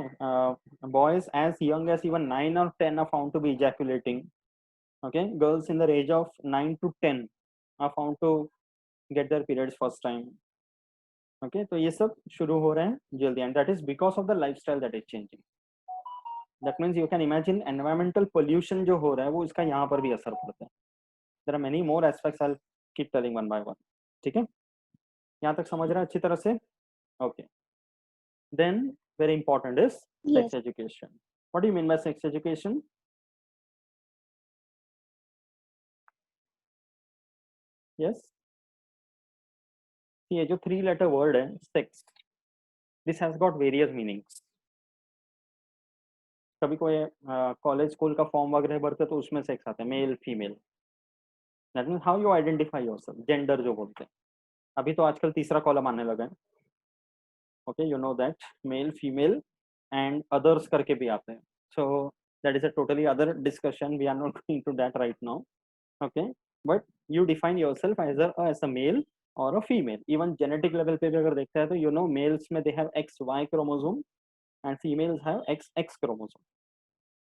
boys as young as even 9 or 10 are found to be ejaculating. Okay, girls in the age of 9 to 10 are found to get their periods first time. Okay, तो ये सब शुरू हो रहे हैं जल्दी, and that is because of the lifestyle that is changing. That means you can imagine environmental pollution जो हो रहा है वो इसका यहाँ पर भी असर पड़ता है. There are many more aspects. I'll keep telling one by one. ठीक है? यहाँ तक समझ रहे हैं अच्छी तरह से? Okay. Then very important is sex Yes. education. What do you mean by sex education? Yes. ये जो 3-letter word है sex, this has got various meanings. कभी कोई कॉलेज स्कूल का फॉर्म वगैरह भरते तो उसमें सेक्स आता है, male female. That means how you identify yourself, gender जो बोलते हैं. अभी तो आजकल तीसरा कॉलम आने लगा है. Okay, you know that male female and others करके भी आते हैं. So that is a totally other discussion, we are not going to that right now. Okay, but you define yourself as a male और a female. Even genetic level पे भी अगर देखते हैं तो यू नो मेल्स में they have XY chromosome and females have XX chromosome.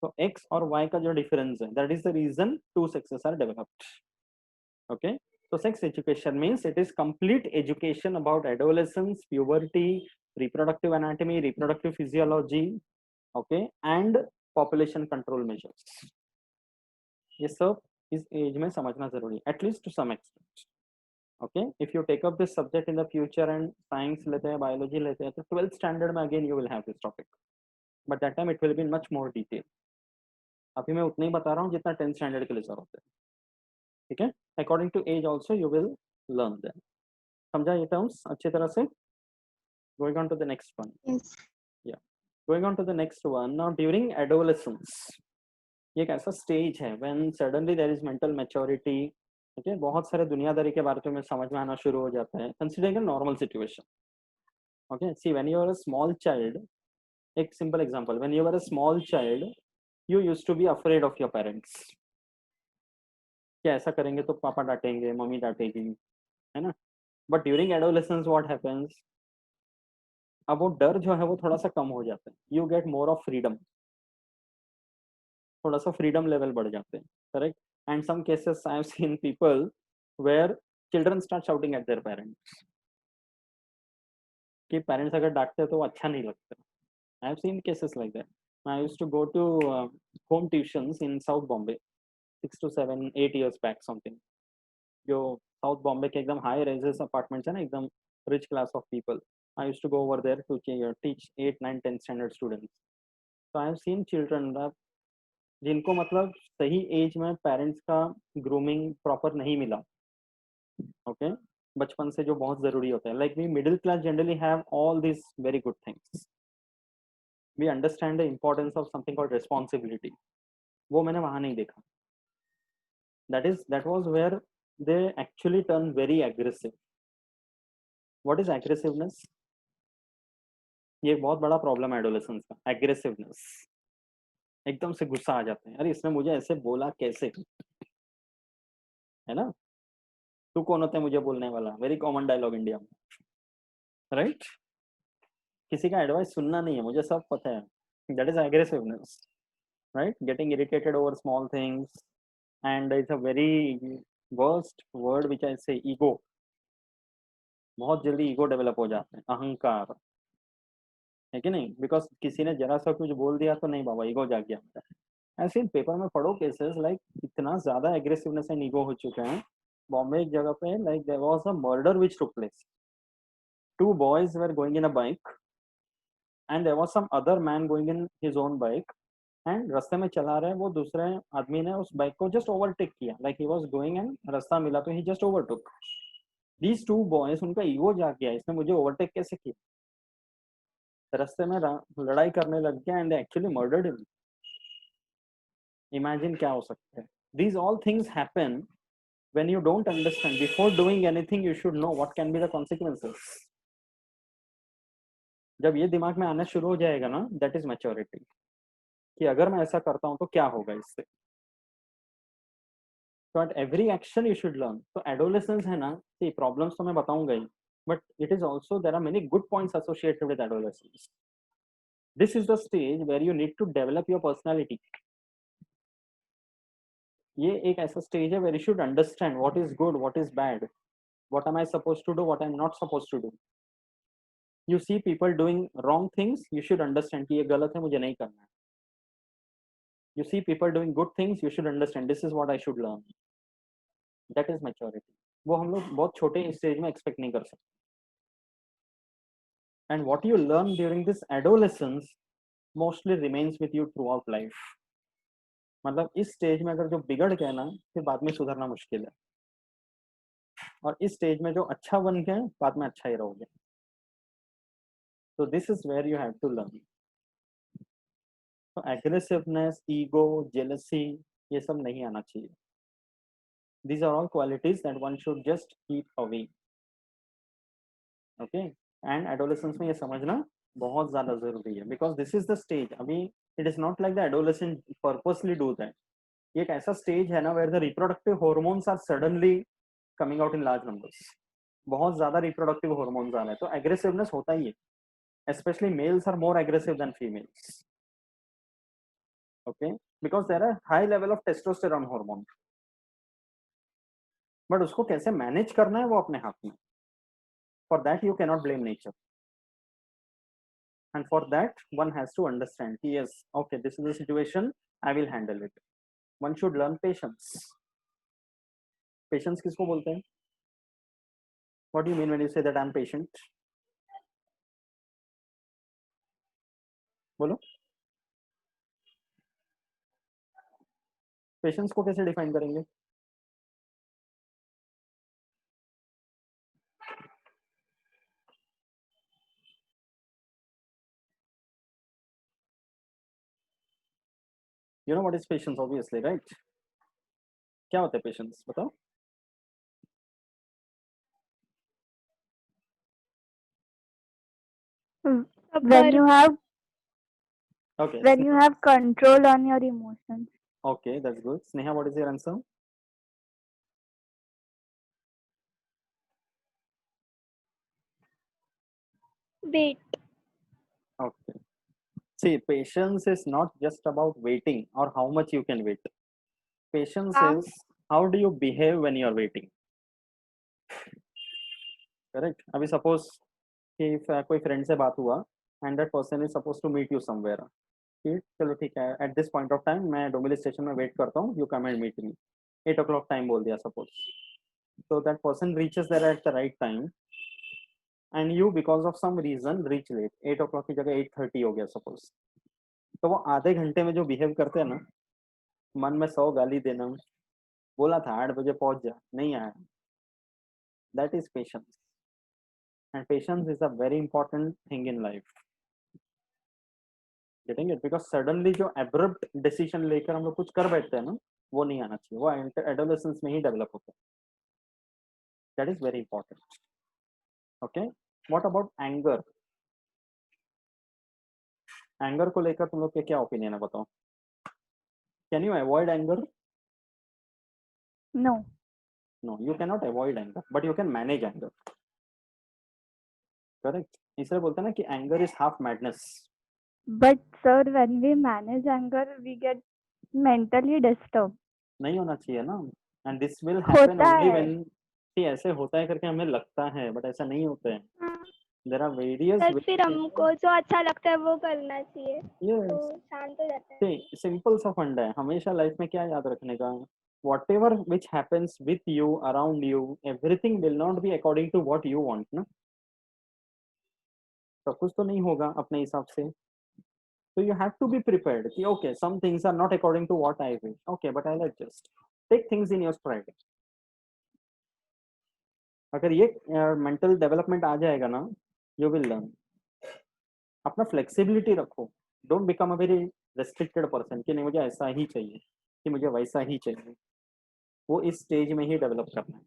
तो X और Y का जो डिफरेंस है, that is the reason two sexes are developed. Okay, so sex education means it is complete education about adolescence, puberty, reproductive anatomy, reproductive physiology, okay, and population control measures. ये सब इस as में समझना जरूरी है, at least to some extent. Okay, if you take up this subject in the future and science लेते हैं, biology लेते हैं, तो 12th standard में again you will have this topic, but that time it will be in much more detail. अभी मैं उतना ही बता रहा हूँ जितना 10th standard के लिए जरूरत है. ठीक है? According to age also you will learn them. समझा ये terms अच्छी तरह से? Going on to the next one. Yes. Yeah. Going on to the next one. Now during adolescence, ये एक ऐसा stage है when suddenly there is mental maturity. Okay, बहुत सारे दुनियादारी के बारे में समझ में आना शुरू हो जाता है. Considering a normal situation. Okay, see when you are a small child, एक simple example. When you were a small child, you used to be afraid of your parents. क्या ऐसा करेंगे तो पापा डांटेंगे, मम्मी डांटेगी, है ना? But during adolescence what happens, अब वो डर जो है वो थोड़ा सा कम हो जाता है. You get more of freedom, थोड़ा सा फ्रीडम लेवल बढ़ जाते हैं. Correct? And some cases I have seen people where children start shouting at their parents, कि पेरेंट्स अगर डांटते तो अच्छा नहीं लगता. I have seen cases like that. I used to go to home tuitions in south Bombay 6 to 7 8 years back something. जो south Bombay के एकदम हाई रेजेस अपार्टमेंट्स है ना, एकदम rich class of people. I used to go over there to teach 8 9 10 standard students. So I have seen children जिनको मतलब सही as में पेरेंट्स का ग्रूमिंग प्रॉपर नहीं मिला, ओके, बचपन से जो बहुत जरूरी होता है, like we middle class generally have all this very good things, we understand the importance of something called responsibility, वो मैंने वहां नहीं देखा. that was where they actually turn very aggressive. What is aggressiveness? ये बहुत बड़ा प्रॉब्लम है adolescence का, एग्रेसिवनेस. एकदम से गुस्सा आ जाते हैं, अरे इसने मुझे ऐसे बोला कैसे, है ना, तू कौन होता है मुझे बोलने वाला, वेरी कॉमन डायलॉग इंडिया में, राइट? किसी का एडवाइस सुनना नहीं है, मुझे सब पता है, that is aggressiveness, right? Getting irritated over small things, and it's a very worst word which I say, ego. बहुत जल्दी ईगो डेवलप हो जाते हैं, अहंकार, है कि नहीं? बिकॉज किसी ने जरा सा कुछ बोल दिया तो नहीं बाबा ईगो जाग गया मेरा. ऐसे पेपर में पढ़ो केसेस, लाइक इतना ज्यादा एग्रेसिवनेस एंड ईगो हो चुके हैं. बॉम्बे एक जगह पे, like there was a murder which took place. 2 boys were going in a bike and there was some other man going in his own bike, and रास्ते में चला रहे वो दूसरे आदमी ने उस बाइक को जस्ट ओवरटेक किया, like he was going and रास्ता मिला तो ही जस्ट ओवरटुक. दीज 2 boys, उनका ईगो जाग गया, इसने मुझे ओवरटेक कैसे किया, रास्ते में लड़ाई करने लग गया, and actually murdered him. Imagine क्या हो सकता है. These all things happen when you don't understand. Before doing anything, you should know what can be the consequences. जब ये दिमाग में आना शुरू हो जाएगा ना, that is maturity, कि अगर मैं ऐसा करता हूँ तो क्या होगा इससे. So at every action you should learn. तो adolescence है ना, see problems तो मैं बताऊंगा ही, but it is also there are many good points associated with adolescence. This is the stage where you need to develop your personality. ये एक ऐसा stage है where you should understand what is good, what is bad, what am I supposed to do, what I'm not supposed to do. You see people doing wrong things, you should understand कि ये गलत है, मुझे नहीं करना है. You see people doing good things, you should understand this is what I should learn. That is maturity. वो हम लोग बहुत छोटे स्टेज में एक्सपेक्ट नहीं कर सकते. And what you learn during this adolescence mostly remains with you throughout life. मतलब इस स्टेज में अगर जो बिगड़ गया ना, फिर बाद में सुधरना मुश्किल है, और इस स्टेज में जो अच्छा बन गया बाद में अच्छा ही रहोगे. So this is where you have to learn. So aggressiveness, ego, jealousy, ये सब नहीं आना चाहिए. These are all qualities that one should just keep away. Okay? And adolescence में ये समझना बहुत ज़्यादा ज़रूरी है, because this is the stage. अभी it is not like the adolescent purposely do that. ये एक ऐसा stage है ना where the reproductive hormones are suddenly coming out in large numbers. बहुत ज़्यादा reproductive hormones आ रहे हैं, तो aggressiveness होता ही है. Especially males are more aggressive than females. Okay, because there are high level of testosterone hormone. But उसको कैसे manage करना है वो अपने हाथ में. For that you cannot blame nature. And for that one has to understand, yes, okay, this is the situation, I will handle it. One should learn patience. Patience किसको बोलते हैं? What do you mean when you say that I'm patient? बोलो. Patience को कैसे define करेंगे? You know what is patience, obviously, right? क्या होता है patience? बताओ. When you have Okay. when you have control on your emotions. Okay, that's good. Sneha, what is your answer? Wait. Okay. See, patience is not just about waiting or how much you can wait. Patience is how do you behave when you are waiting. Correct. अभी suppose कि कोई friend से बात हुआ and that person is supposed to meet you somewhere. कि चलो ठीक है, at this point of time मैं डोमिल स्टेशन में वेट करता हूँ, you come and meet me. 8 o'clock time बोल दिया suppose. So that person reaches there at the right time and you because of some reason reach late. 8 o'clock की जगह 8:30 हो गया suppose. तो वो आधे घंटे में जो बिहेव करते हैं ना, मन में 100 गाली देना, बोला था 8 बजे पहुंच जा, नहीं आया. That is patience, and patience is a very important thing in life. Getting it? Because suddenly जो abrupt decision लेकर हम लोग कुछ कर बैठते हैं ना, वो नहीं आना चाहिए. वो adolescence में ही develop होता है. That is very important. Okay. What about anger? Anger को लेकर तुम लोग के क्या opinion है बताओ? Can you avoid anger? No. No, you cannot avoid anger, but you can manage anger. Correct. इसलिए बोलते हैं ना कि anger is half madness. But sir, when we manage anger, we get mentally disturbed. नहीं होना चाहिए ना. And this will happen होता only है. when see ऐसे होता है करके हमें लगता है, but ऐसा नहीं होता है. There are various sir ways. फिर हमको जो अच्छा लगता है वो करना चाहिए तो Yes. शांत हो जाता है. See, simple सा फंडा है. हमेशा लाइफ में क्या याद रखने का? Whatever which happens with you, around you, everything will not be according to what you want, ना. सब कुछ तो नहीं होगा अपने हिसाब से. So you have to be prepared कि okay, some things are not according to what I wish. Okay, but I'll adjust. Take things in your stride. अगर ये mental development आ जाएगा ना, you will learn. अपना flexibility रखो. Don't become a very restricted person कि नहीं मुझे ऐसा ही चाहिए, कि मुझे वैसा ही चाहिए. वो इस स्टेज में ही डेवलप करना है.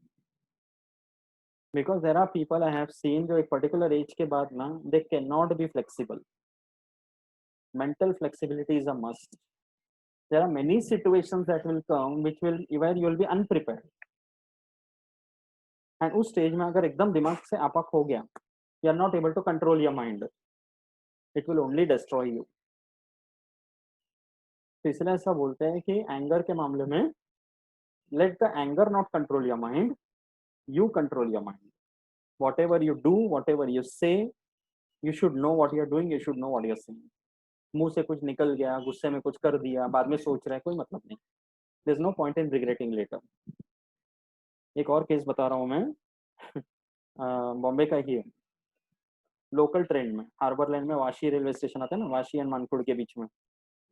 Because there are people I have seen जो एक पर्टिकुलर एज के बाद ना they can not be flexible. Mental flexibility is a must. There are many situations that will come which will where you will be unprepared. And उस stage में अगर एकदम दिमाग से आपक हो गया, you are not able to control your mind, it will only destroy you. तो इसलिए ऐसा बोलते हैं कि एंगर के मामले में let the anger not control your mind, you control your mind. Whatever you do, whatever you say, you should know what you're doing, you should know what you're saying. मुंह से कुछ निकल गया, गुस्से में कुछ कर दिया, बाद में सोच रहा है, कोई मतलब नहीं. There's no point in regretting later. एक और केस बता रहा हूँ मैं. बॉम्बे का ही है. लोकल ट्रेन में हार्बर लाइन में वाशी रेलवे स्टेशन आता है ना, वाशी एंड मानकुड़ के बीच में.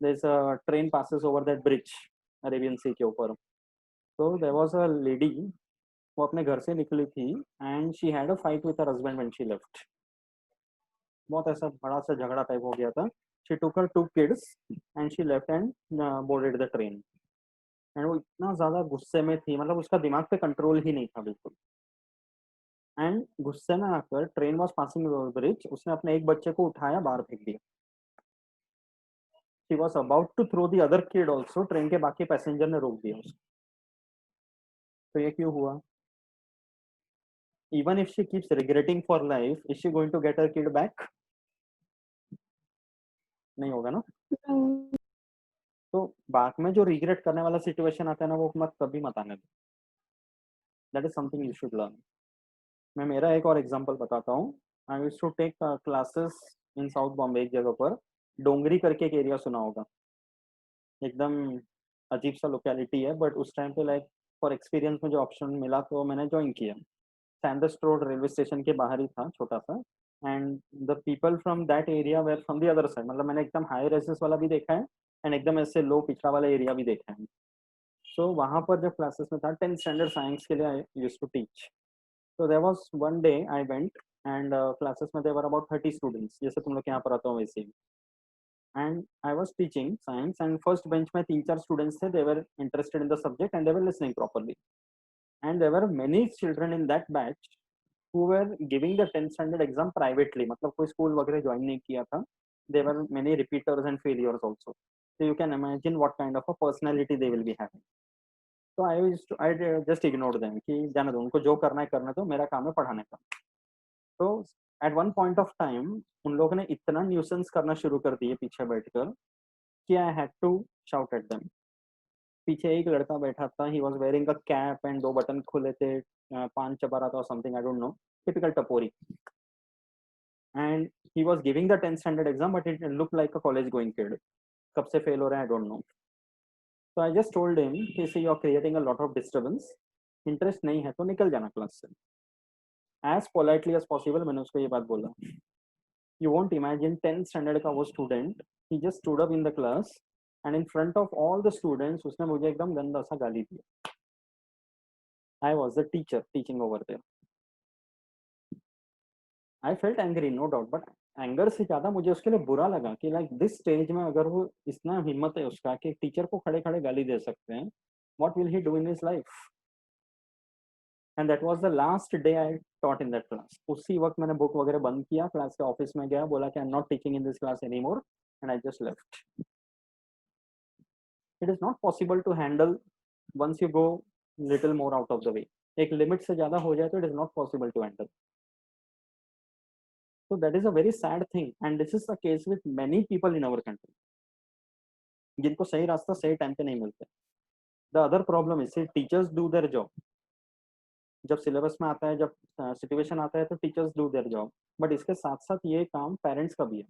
There's a train passes over that bridge, Arabian Sea के ऊपर. So there was a lady, वो अपने घर से निकली थी and she had a fight with her husband when she left. बहुत ऐसा बड़ा सा झगड़ा टाइप हो गया था. She took her 2 kids and she left and boarded the train. And वो इतना ज़्यादा गुस्से में थी, मतलब उसका दिमाग पे कंट्रोल ही नहीं था बिल्कुल. एंड गुस्से में आकर train was passing over bridge, उसने अपने एक बच्चे को उठाया, बाहर फेंक दिया. She was about to throw the other kid also. Train के बाकी पैसेंजर ने रोक दिया उसको. तो ये क्यों हुआ? Even if she keeps regretting for life, is she going to get her kid back? नहीं होगा ना. तो बाद में जो रिग्रेट करने वाला सिचुएशन आता है ना, वो मत कभी मत आने दो. That is something you should learn. मैं मेरा एक और एग्जांपल बताता हूँ. I used to take classes in south Bombay. एक जगह पर डोंगरी करके एक एरिया सुना होगा, एकदम अजीब सा लोकेलिटी है, बट उस टाइम पे लाइक फॉर एक्सपीरियंस मुझे ऑप्शन मिला तो मैंने ज्वाइन किया. सैंडर्स रोड रेलवे स्टेशन के बाहर ही था, छोटा सा. And the people from that area were from the other side. मतलब मैंने एकदम हाई रेसिस वाला भी देखा है एंड एकदम ऐसे लो पिछड़ा वाला एरिया भी देखा है. सो वहाँ पर जब क्लासेस में था 10th स्टैंडर्ड साइंस के लिए I used to teach. So there was one day I went and classes में देयर वर अबाउट 30 स्टूडेंट्स, जैसे तुम लोग यहाँ पर आते हो वैसे ही. And I was teaching science and first bench में 3-4 स्टूडेंट्स थे. They were interested in the subject and they were listening properly. And there were many children in that batch who were giving the 10th standard exam privately. मतलब कोई school वगैरह join नहीं किया था. There were many repeaters and failures also. So you can imagine what kind of a personality they will be having. So I just ignored them कि जाने दो, उनको जो करना है करने दो, मेरा काम है पढ़ाने का. तो at one point of time उन लोगों ने इतना न्यूसेंस करना शुरू कर दिए पीछे बैठकर कि I had to shout at them. पीछे एक लड़का बैठा था. He was wearing a cap and 2 button खुले थे, पान चबा रहा था or something, I don't know. Typical टपोरी. And he was giving the 10th standard exam, but it looked like a college going kid. कब से फेल हो रहा है I don't know. So I just told him कि see you are creating a lot of disturbance. Interest नहीं है तो निकल जाना क्लास से. As politely as possible मैंने उसको ये बात बोला. You won't imagine 10th standard का वो student, he just stood up in the class and in front of all the students उसने मुझे एकदम गंदा सा गाली दिया. I was the teacher teaching over there. I felt angry no doubt, but anger से ज्यादा मुझे उसके लिए बुरा लगा कि लाइक दिस स्टेज में अगर वो इतना हिम्मत है उसका कि टीचर को खड़े खड़े गाली दे सकते हैं, what will he do in his life. And that was the last day I taught in that class. उसी वक्त मैंने बुक वगैरह बंद किया, क्लास के ऑफिस में गया, बोला कि I am not teaching in this class any more, and I just left. It is not possible to handle once you go little more out of the way. एक limit से ज्यादा हो जाए तो it is not possible to handle. So that is a very sad thing, and this is the case with many people in our country. जिनको सही रास्ता सही टाइम पे नहीं मिलते. The other problem is teachers do their job. जब syllabus में आता है, जब सिचुएशन आता है तो teachers do their job, but इसके साथ साथ ये काम पेरेंट्स का भी है.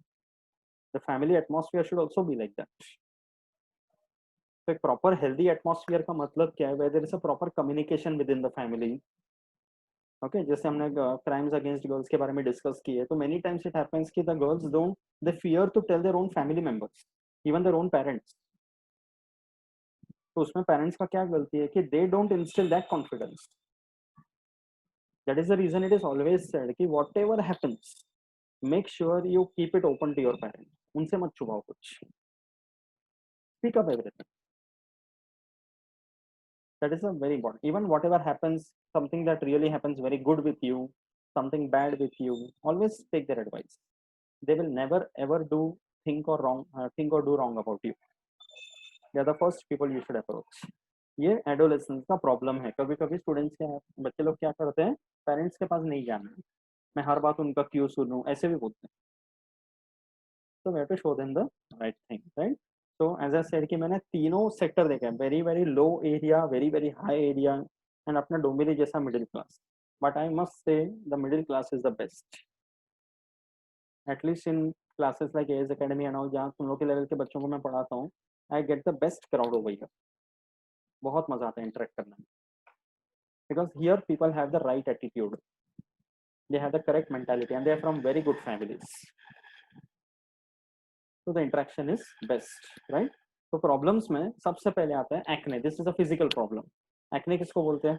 The family atmosphere should also be like that. तो एक प्रॉपर हेल्दी एटमॉस्फेयर का मतलब क्या है? Where is a proper communication within the family. Okay, जैसे हमने क्राइम्स अगेंस्ट गर्ल्स के बारे में डिस्कस किए, तो मेनी टाइम्स इट हैपेंस कि the girls don't, they fear to tell their own family members, even their own parents. तो उसमें पेरेंट्स का क्या गलती है कि they don't instil that confidence. That is the reason it is always said कि whatever happens, make sure you keep it open to your parents. उनसे मत छुपाओ कुछ. Speak up everything. That is a very important. Even whatever happens, something that really happens very good with you, something bad with you, always take their advice. They will never ever think or do wrong about you. They are the first people you should approach. ये adolescence का problem है. कभी कभी students क्या, बच्चे लोग क्या करते हैं, पेरेंट्स के पास नहीं जाना है, मैं हर बात उनका क्यों सुनूं, ऐसे भी बोलते हैं. तो we have to show them the right thing, right. So as I said कि मैंने तीनों सेक्टर देखे हैं, very very low area, very very high area, and अपना डोमिली जैसा middle class. But I must say the middle class is the best, at least in classes like as academy and all, जहाँ तुम लोग के लेवल के बच्चों को मैं पढ़ाता हूँ. I get the best crowd over here. बहुत मजा आता है इंटरेक्ट करने में, because here people have the right attitude, they have the correct mentality, and they are from very good families. तो the interaction is best, right. तो problems में सबसे पहले आता है acne. This is a physical problem. Acne किसको बोलते हैं?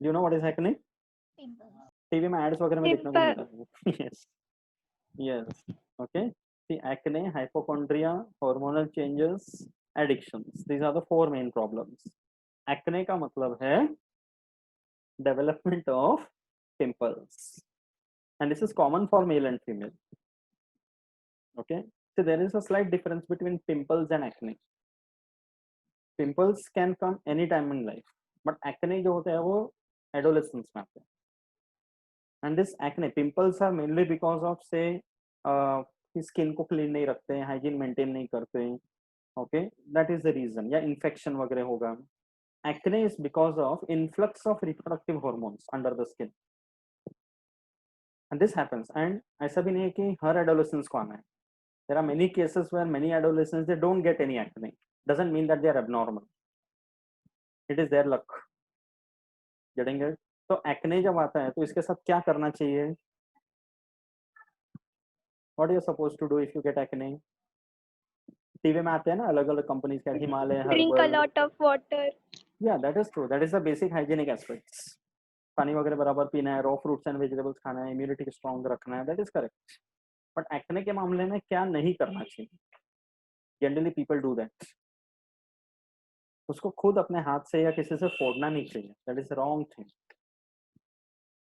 Do you know what is acne? TV में एड्स वगैरह में देखने को मिलता है. Yes yes, okay. See acne, hypochondria, hormonal changes, addictions, these are the four main problems. Acne का मतलब है development of pimples, and this is common for male and female. Okay, so there is a slight difference between pimples and acne. Pimples can come any time in life, but acne जो होता है वो adolescence में आते हैं. And this acne, pimples are mainly because of say skin को clean नहीं रखते हैं, hygiene maintain नहीं करते हैं. Okay, that is the reason. या infection वगैरह होगा. Acne is because of influx of reproductive hormones under the skin. And this happens, and ऐसा भी नहीं है कि हर adolescents को आना है. There are many cases where many adolescents they don't get any acne. Doesn't mean that they are abnormal. It is their luck. Getting it? तो acne जब आता है तो इसके साथ क्या करना चाहिए? What are you supposed to do if you get acne? TV में आते हैं ना अलग अलग कंपनीज के, Himalaya, Drink a lot of water. Yeah, that is true. That is the basic hygienic aspects. पानी वगैरह बराबर पीना है, रॉ फ्रूट्स एंड वेजिटेबल्स खाना है, इम्यूनिटी स्ट्रॉन्ग रखना है. That is correct. But acne के मामले में क्या नहीं करना चाहिए? Generally people do that. उसको खुद अपने हाथ से या किसी से फोड़ना नहीं चाहिए. That is wrong thing.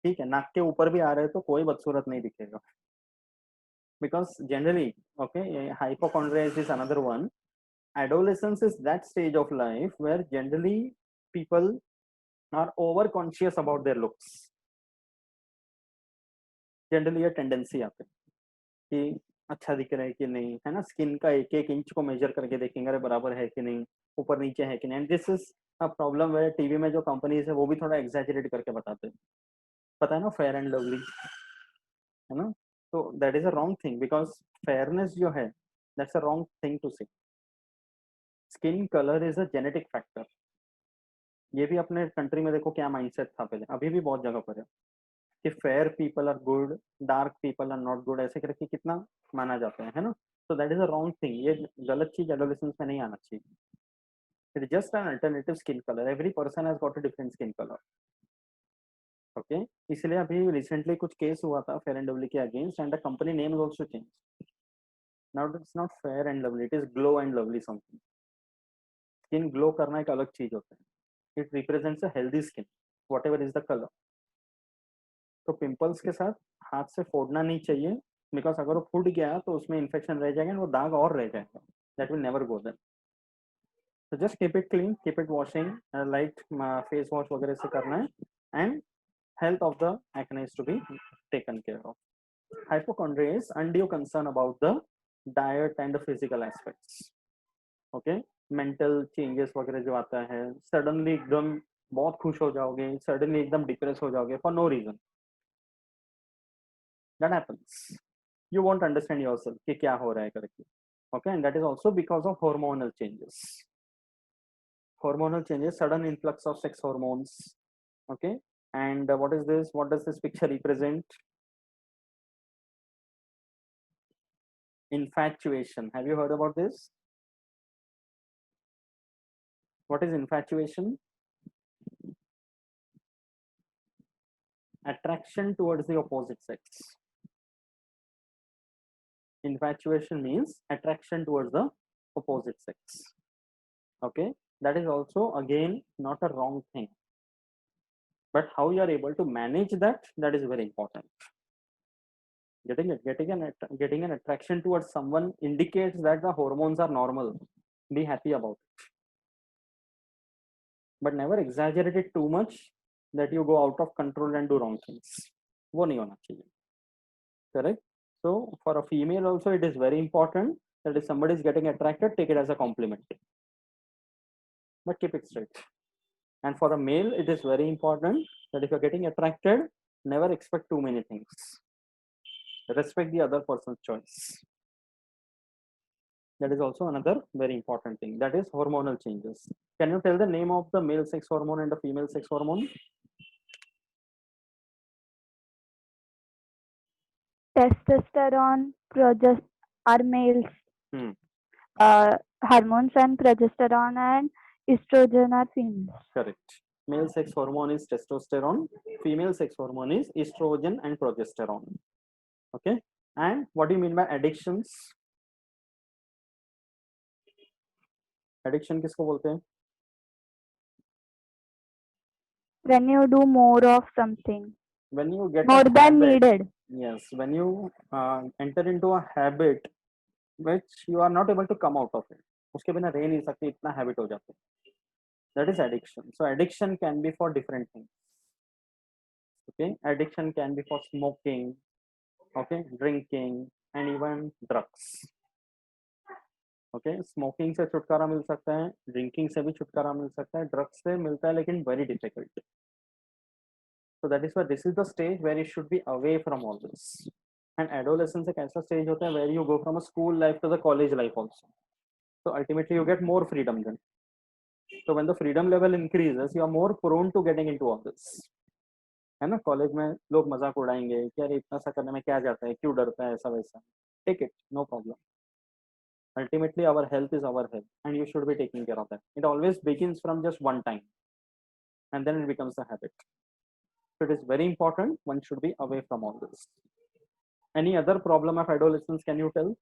ठीक है, नाक के ऊपर भी आ रहे तो कोई बदसूरत नहीं दिखेगा. Because generally, okay, hypochondria is another one. Adolescence is that stage of life where generally people are over conscious about their looks. Generally ये टेंडेंसी आती है कि अच्छा दिख रहा है कि नहीं, है ना. स्किन का एक एक इंच को मेजर करके देखेंगे, अरे बराबर है कि नहीं, ऊपर नीचे है कि नहीं. And this is a problem where TV में जो कंपनीज है वो भी थोड़ा एग्जैजरेट करके बताते हैं. पता है ना, फेयर एंड लवली, है ना. तो that is a wrong thing, because fairness जो है that's a wrong thing to say. Skin colour is a genetic factor. ये भी अपने कंट्री में देखो क्या माइंडसेट था पहले, अभी भी बहुत जगह पर है. कि fair people are good, dark people are not good, ऐसे करके कितना माना जाता है ना. So that is a wrong thing. ये गलत चीज एडोलेसेंस में नहीं आना चाहिए. It is just an alternative skin colour. Every person has got a different skin colour. Okay, इसलिए अभी रिसेंटली कुछ केस हुआ था फेयर एंड लवली के against, and the company name is also change. Now it's not fair and lovely, it is glow and lovely something. Skin glow करना एक अलग चीज होता है. It represents a healthy skin what ever is the colour. तो pimples के साथ हाथ से फोड़ना नहीं चाहिए, बिकॉज अगर वो फूट गया तो उसमें इन्फेक्शन रह जाएगा, वो दाग और रह जाएगा. That will never go then. तो just keep it clean, keep it washing, light face wash वगैरह से करना है. And health of the acne is to be taken care of. Hypochondria is undue concern about the diet and the physical aspects. Okay, mental changes वगैरह जो आता है, suddenly एकदम बहुत खुश हो जाओगे, suddenly एकदम डिप्रेस हो जाओगे for no reason. That happens. You won't understand yourself कि क्या हो रहा है करके. Okay, and that is also because of hormonal changes. Hormonal changes, sudden influx of sex hormones. Okay, and what is this? What does this picture represent? Infatuation. Have you heard about this? What is infatuation? Attraction towards the opposite sex. Infatuation means attraction towards the opposite sex. Okay, that is also again not a wrong thing, but how you are able to manage that, that is very important. Getting an attraction towards someone indicates that the hormones are normal. Be happy about it, but never exaggerate it too much that you go out of control and do wrong things. वो नहीं होना चाहिए. Correct? So for a female also it is very important that if somebody is getting attracted, take it as a compliment, but keep it straight. And for a male it is very important that if you're getting attracted, never expect too many things. Respect the other person's choice. That is also another very important thing. That is hormonal changes. Can you tell the name of the male sex hormone and the female sex hormone? Testosterone, are males. Hmm. Hormones and progesterone and estrogen are females. Correct. Male sex hormone is testosterone. Female sex hormone is estrogen and progesterone. Okay. And what do you mean by addictions? Addiction किसको बोलते हैं? When you do more of something, When you get more a than habit, needed. yes, when you enter into a habit which you are not able to come out of it, उसके बिना रह नहीं सकते, इतना habit हो जाता है. That is addiction. So addiction can be for different things. Okay, addiction can be for smoking, okay, drinking, and even drugs. Okay, smoking से छुटकारा मिल सकता है, drinking से भी छुटकारा मिल सकता है, drugs से मिलता है लेकिन very difficult. So that is why this is the stage where you should be away from all this. And adolescence एक ऐसा stage होता है where you go from a school life to the college life also. So ultimately you get more freedom then. So when the freedom level increases, you are more prone to getting into all this. है ना, college में लोग मजाक उड़ाएंगे कि यार इतना सा करने में क्या जाता है, क्यों डरता है, ऐसा वैसा. Take it, no problem. Ultimately our health is our health and you should be taking care of that. It always begins from just one time and then it becomes a habit. So it is very important, one should be away from all this. Any other problem of adolescence can you tell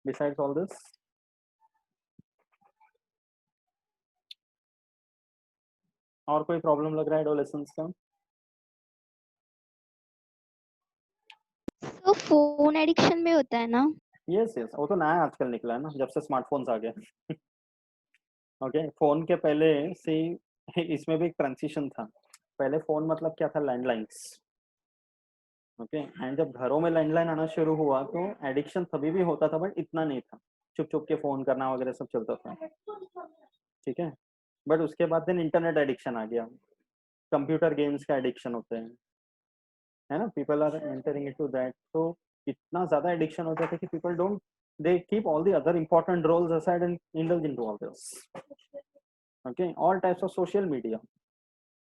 besides all this? और कोई problem लग रहा है adolescence का? तो phone addiction में होता है ना? यस यस, वो तो नया आजकल निकला है ना, जब से स्मार्टफोन्स आ गए. ओके, फोन के पहले से इसमें भी एक ट्रांजिशन था. पहले फोन मतलब क्या था, लैंडलाइंस. ओके, एंड जब घरों में लैंडलाइन आना शुरू हुआ तो एडिक्शन तभी भी होता था, बट इतना नहीं था. चुप चुप के फोन करना वगैरह सब चलता था. ठीक है, बट उसके बाद देन इंटरनेट एडिक्शन आ गया, कंप्यूटर गेम्स का एडिक्शन होते हैं, है ना, people are entering into that. तो इतना ज्यादा एडिक्शन होता है कि people don't, they keep all the other important roles aside and indulge into all this. Okay, all types of social media,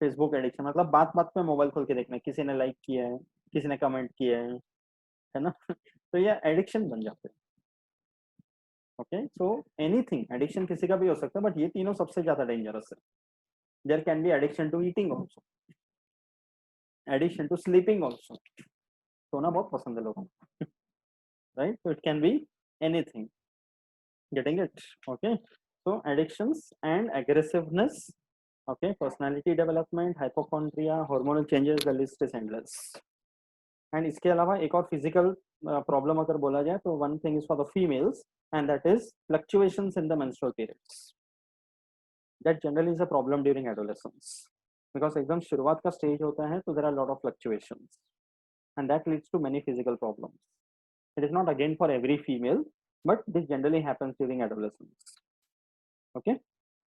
Facebook addiction मतलब बात बात पे मोबाइल खोल के देखना, किसी ने लाइक किया है, किसी ने कमेंट किया है ना तो ये एडिक्शन बन जाते हैं। ओके, सो एनीथिंग एडिक्शन किसी का भी हो सकता है, बट ये तीनों सबसे ज्यादा डेंजरस है। There can be addiction to eating also, addiction to sleeping also, सोना बहुत पसंद है लोगों को right, so it can be anything, getting it? Okay, so addictions and aggressiveness, okay, personality development, hypochondria, hormonal changes, the list is endless. And इसके अलावा एक और physical problem अगर बोला जाए तो one thing is for the females, and that is fluctuations in the menstrual periods. That generally is a problem during adolescence, because एकदम शुरुआत का stage होता है तो there are a lot of fluctuations, and that leads to many physical problems. It is not again for every female, but this generally happens during adolescence. Okay,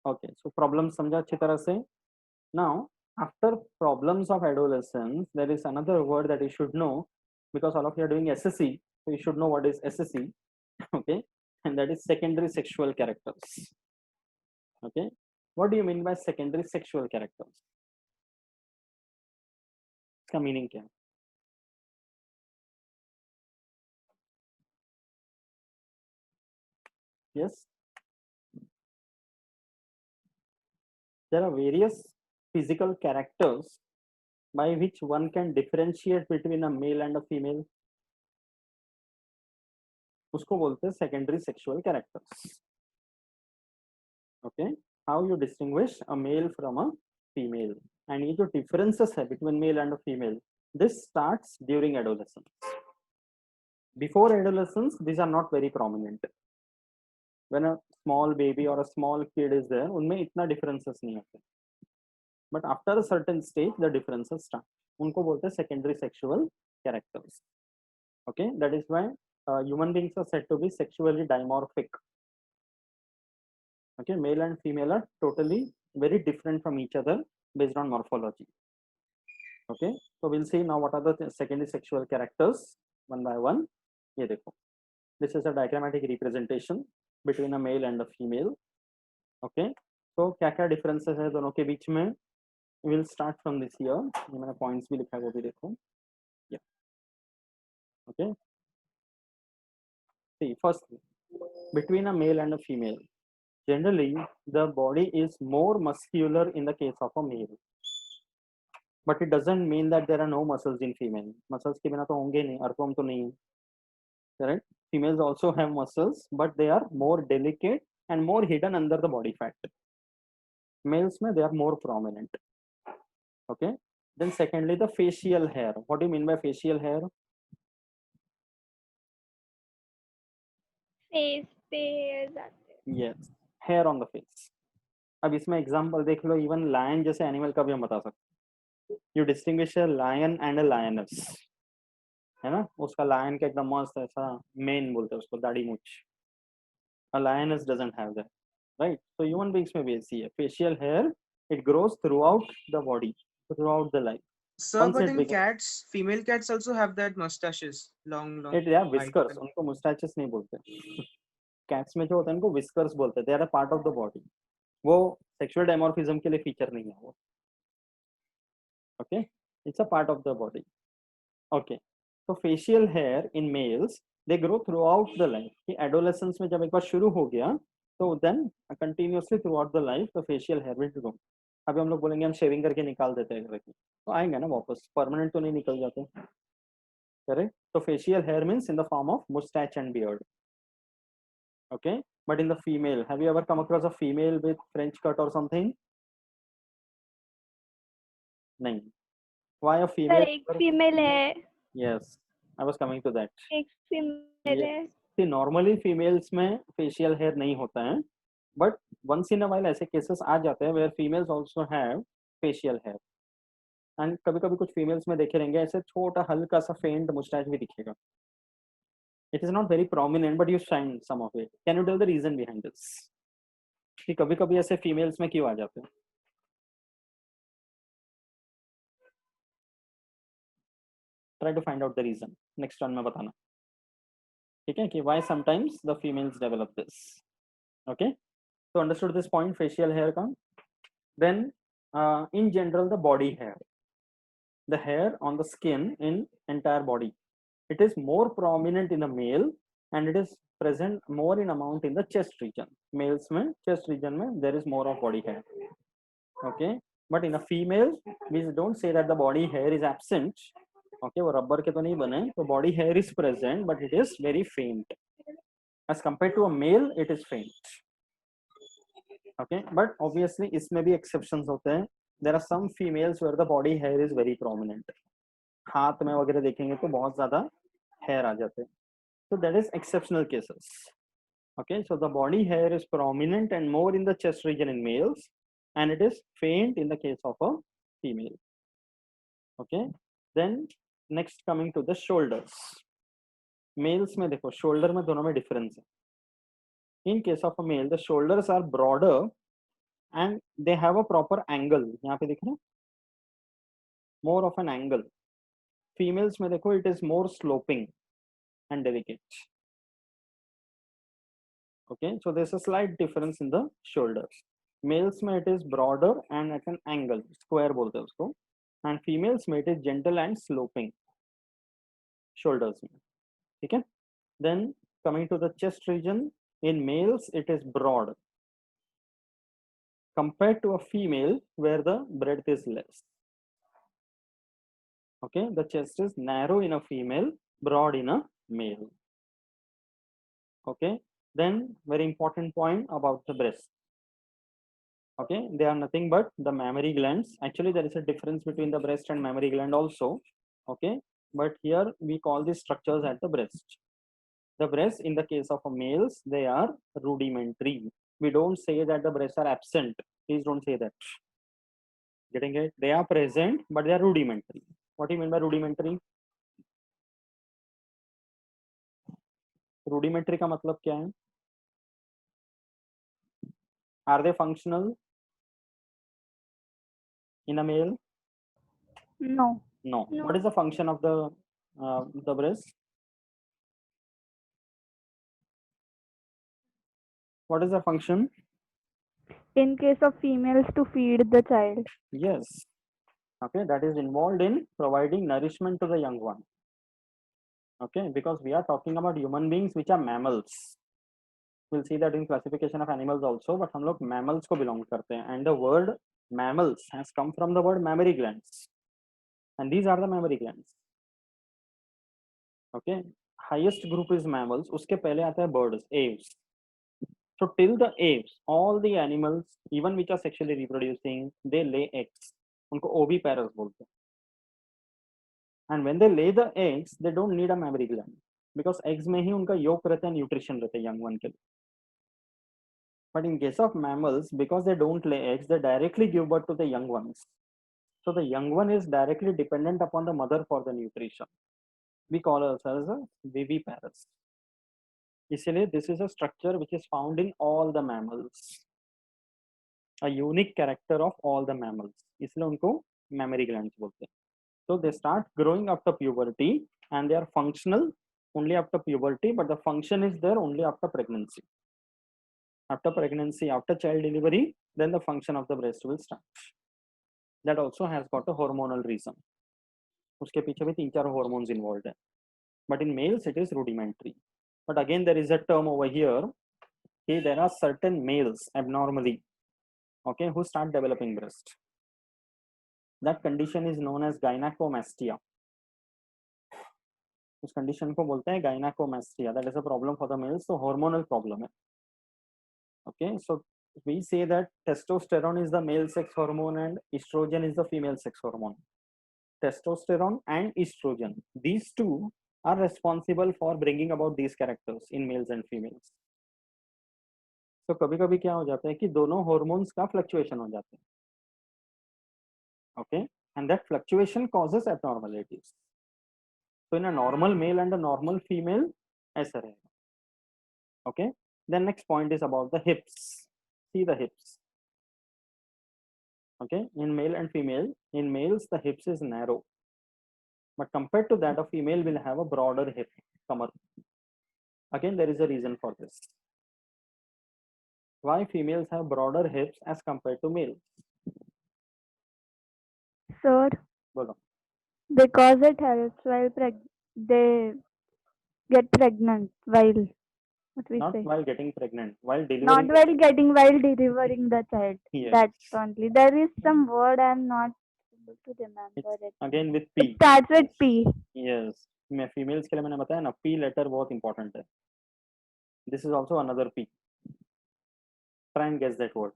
okay, so problems समझा अच्छी तरह से. Now after problems of adolescence, there is another word that you should know, because all of you are doing SSC, so you should know what is SSC. Okay, and that is secondary sexual characters. Okay, what do you mean by secondary sexual characters? इसका meaning क्या है? Yes, there are various physical characters by which one can differentiate between a male and a female. उसको बोलते हैं secondary sexual characters. Okay, how you distinguish a male from a female, and ये जो differences है between male and a female, this starts during adolescence. Before adolescence, these are not very prominent. When a small baby or a small kid is there, उनमें इतना differences नहीं होते. But after a certain stage, the differences start. उनको बोलते हैं secondary sexual characters. Okay, that is why human beings are said to be sexually dimorphic. Okay, male and female are totally very different from each other based on morphology. Okay, so we'll see now what are the secondary sexual characters one by one. ये देखो, this is a diagrammatic representation between a male and a female. Okay, so क्या क्या differences है दोनों के बीच में? We'll start from this here. ये मैंने points भी लिखा है, वो भी देखो. Yeah. Okay. See, firstly, between a male and a female, generally the body is more muscular in the case of a male, but it doesn't mean that there are no muscles in female. Muscles के बिना तो होंगे नहीं, earthworm तो नहीं है, correct? Females also have muscles, but they are more delicate and more hidden under the body fat. Males में they are more prominent. Okay. Then secondly, the facial hair. What do you mean by facial hair? Face पे जाते हैं। Yes, hair on the face. अब इसमें example देख लो, even lion जैसे animal का भी हम बता सकते हैं. You distinguish a lion and a lioness, है ना? उसका लायन का एकदम मस्त ऐसा मेन बोलते हैं उसको, दाढ़ी मूछ. A lioness doesn't have that, right? So human beings में भी ऐसी है. Facial hair, it grows throughout the body, throughout the life. Sir, Once but it in begins, cats, female cats also have that mustaches, long, it yeah, white whiskers. and- उनको moustaches नहीं बोलते. Cats में जो होता है उनको whiskers बोलते हैं. They are a part of the body. वो सेक्सुअल डायमॉर्फिज्म के लिए फीचर नहीं है वो. Okay, it's a part of the body. Okay, so facial hair in males, they grow throughout the life. कि adolescence में जब एक बार शुरू हो गया तो then continuously throughout the life the facial hair will grow. अभी हम लोग बोलेंगे हम शेविंग करके निकाल देते हैं करके, तो आएंगे ना वापस, परमानेंट तो नहीं निकल जाते, करेक्ट? तो facial hair means in the form of mustache and beard. Okay, but in the female, have you ever come across a female with French cut or something? नहीं. Why a sir female? एक female है, Yes, I was coming to that. एक female Yes. है। See, normally females में facial hair नहीं होता है, but once in a while ऐसे cases आ जाते हैं where females also have facial hair. And कभी कभी कुछ females में देखे रहेंगे ऐसे छोटा हल्का सा faint mustache भी दिखेगा. It is not very prominent, but you find some of it. Can you tell the reason behind this? कि कभी कभी ऐसे females में क्यों आ जाते हैं? Try to find out the reason. Next one में बताना. ठीक है कि why sometimes the females develop this. Okay, so understood this point, facial hair का. Then in general, the body hair, the hair on the skin in entire body, it is more prominent in the male and it is present more in amount in the chest region. Males में chest region में there is more of body hair. Okay, but in a female we don't say that the body hair is absent. Okay, वो rubber के तो नहीं बने, तो body hair is present but it is very faint. As compared to a male, it is faint. Okay, but obviously इसमें भी exceptions होते हैं. There are some females where the body hair is very prominent. हाथ में वगैरह देखेंगे तो बहुत ज्यादा hair आ जाते हैं. So that is exceptional cases. Okay, so the body hair is prominent and more in the chest region in males, and it is faint in the case of a female. Okay, then next coming to the shoulders. Males में देखो shoulder में दोनों में difference है. In case of a male, the shoulders are broader and they have a proper angle. यहाँ पे दिख रहा है? More of an angle. Females में देखो it is more sloping and delicate. Okay, so there's a slight difference in the shoulders. Males में it is broader and at an angle, square बोलते हैं उसको, and females में it is gentle and sloping. Shoulders में, ठीक है? Then coming to the chest region, in males it is broad compared to a female where the breadth is less. Okay, the chest is narrow in a female, broad in a male. Okay, then very important point about the breast. Okay, they are nothing but the mammary glands. Actually, there is a difference between the breast and mammary gland also. Okay, but here we call these structures at the breast. The breasts in the case of a males, they are rudimentary. We don't say that the breasts are absent. Please don't say that. Getting it? They are present, but they are rudimentary. What do you mean by rudimentary? Rudimentary का मतलब क्या है? Are they functional in a male? No. No. No. What is the function of the breast? What is the function? In case of females, to feed the child. Yes. Okay, that is involved in providing nourishment to the young one. Okay, because we are talking about human beings which are mammals. We'll see that in classification of animals also, but हम लोग mammals को belong करते हैं. And the word mammals has come from the word mammary glands. And these are the mammary glands. Okay, highest group is mammals. उसके पहले आता है birds, aves. So till the aves, all the animals, even which are sexually reproducing, they lay eggs. उनको oviparous बोलते हैं. And when they lay the eggs, they don't need a mammary gland because eggs में ही उनका yolk रहता है, nutrition रहता है young one के लिए. But in case of mammals, because they don't lay eggs, they directly give birth to the young ones. So the young one is directly dependent upon the mother for the nutrition. We call ourselves a viviparous. इसलिए this is a structure which is found in all the mammals. A unique character of all the mammals. इसलिए उनको mammary glands बोलते हैं. So they start growing after puberty and they are functional only after puberty, but the function is there only after pregnancy. After pregnancy, after child delivery, then the function of the breast will start. That also has got a hormonal reason. उसके पीछे भी 3-4 hormones involved है. But in males it is rudimentary. But again there is a term over here. Okay, there are certain males abnormally, okay, who start developing breast. That condition is known as gynecomastia. उस condition को बोलते हैं gynecomastia. That is a problem for the males. So hormonal problem है. Okay, so we say that testosterone is the male sex hormone and estrogen is the female sex hormone. Testosterone and estrogen, these two are responsible for bringing about these characters in males and females. So कभी-कभी क्या हो जाता है कि दोनों hormones का fluctuation हो जाता है. Okay, and that fluctuation causes abnormalities. So in a normal male and a normal female, ऐसा रहेगा. Okay, then next point is about the hips. See the hips. Okay, in male and female, in males the hips is narrow, but compared to that a female will have a broader hip kamar. Again there is a reason for this. Why females have broader hips as compared to males? sir, बोलो. because it helps while they get pregnant while what we Not say. while getting pregnant, while Not delivering. while delivering the child. Yes. That's only. There is some word I'm not able to remember it. Again with It P. starts with P. Yes. मैं females के लिए मैंने बताया ना, P letter बहुत important है. This is also another P. Try and guess that word.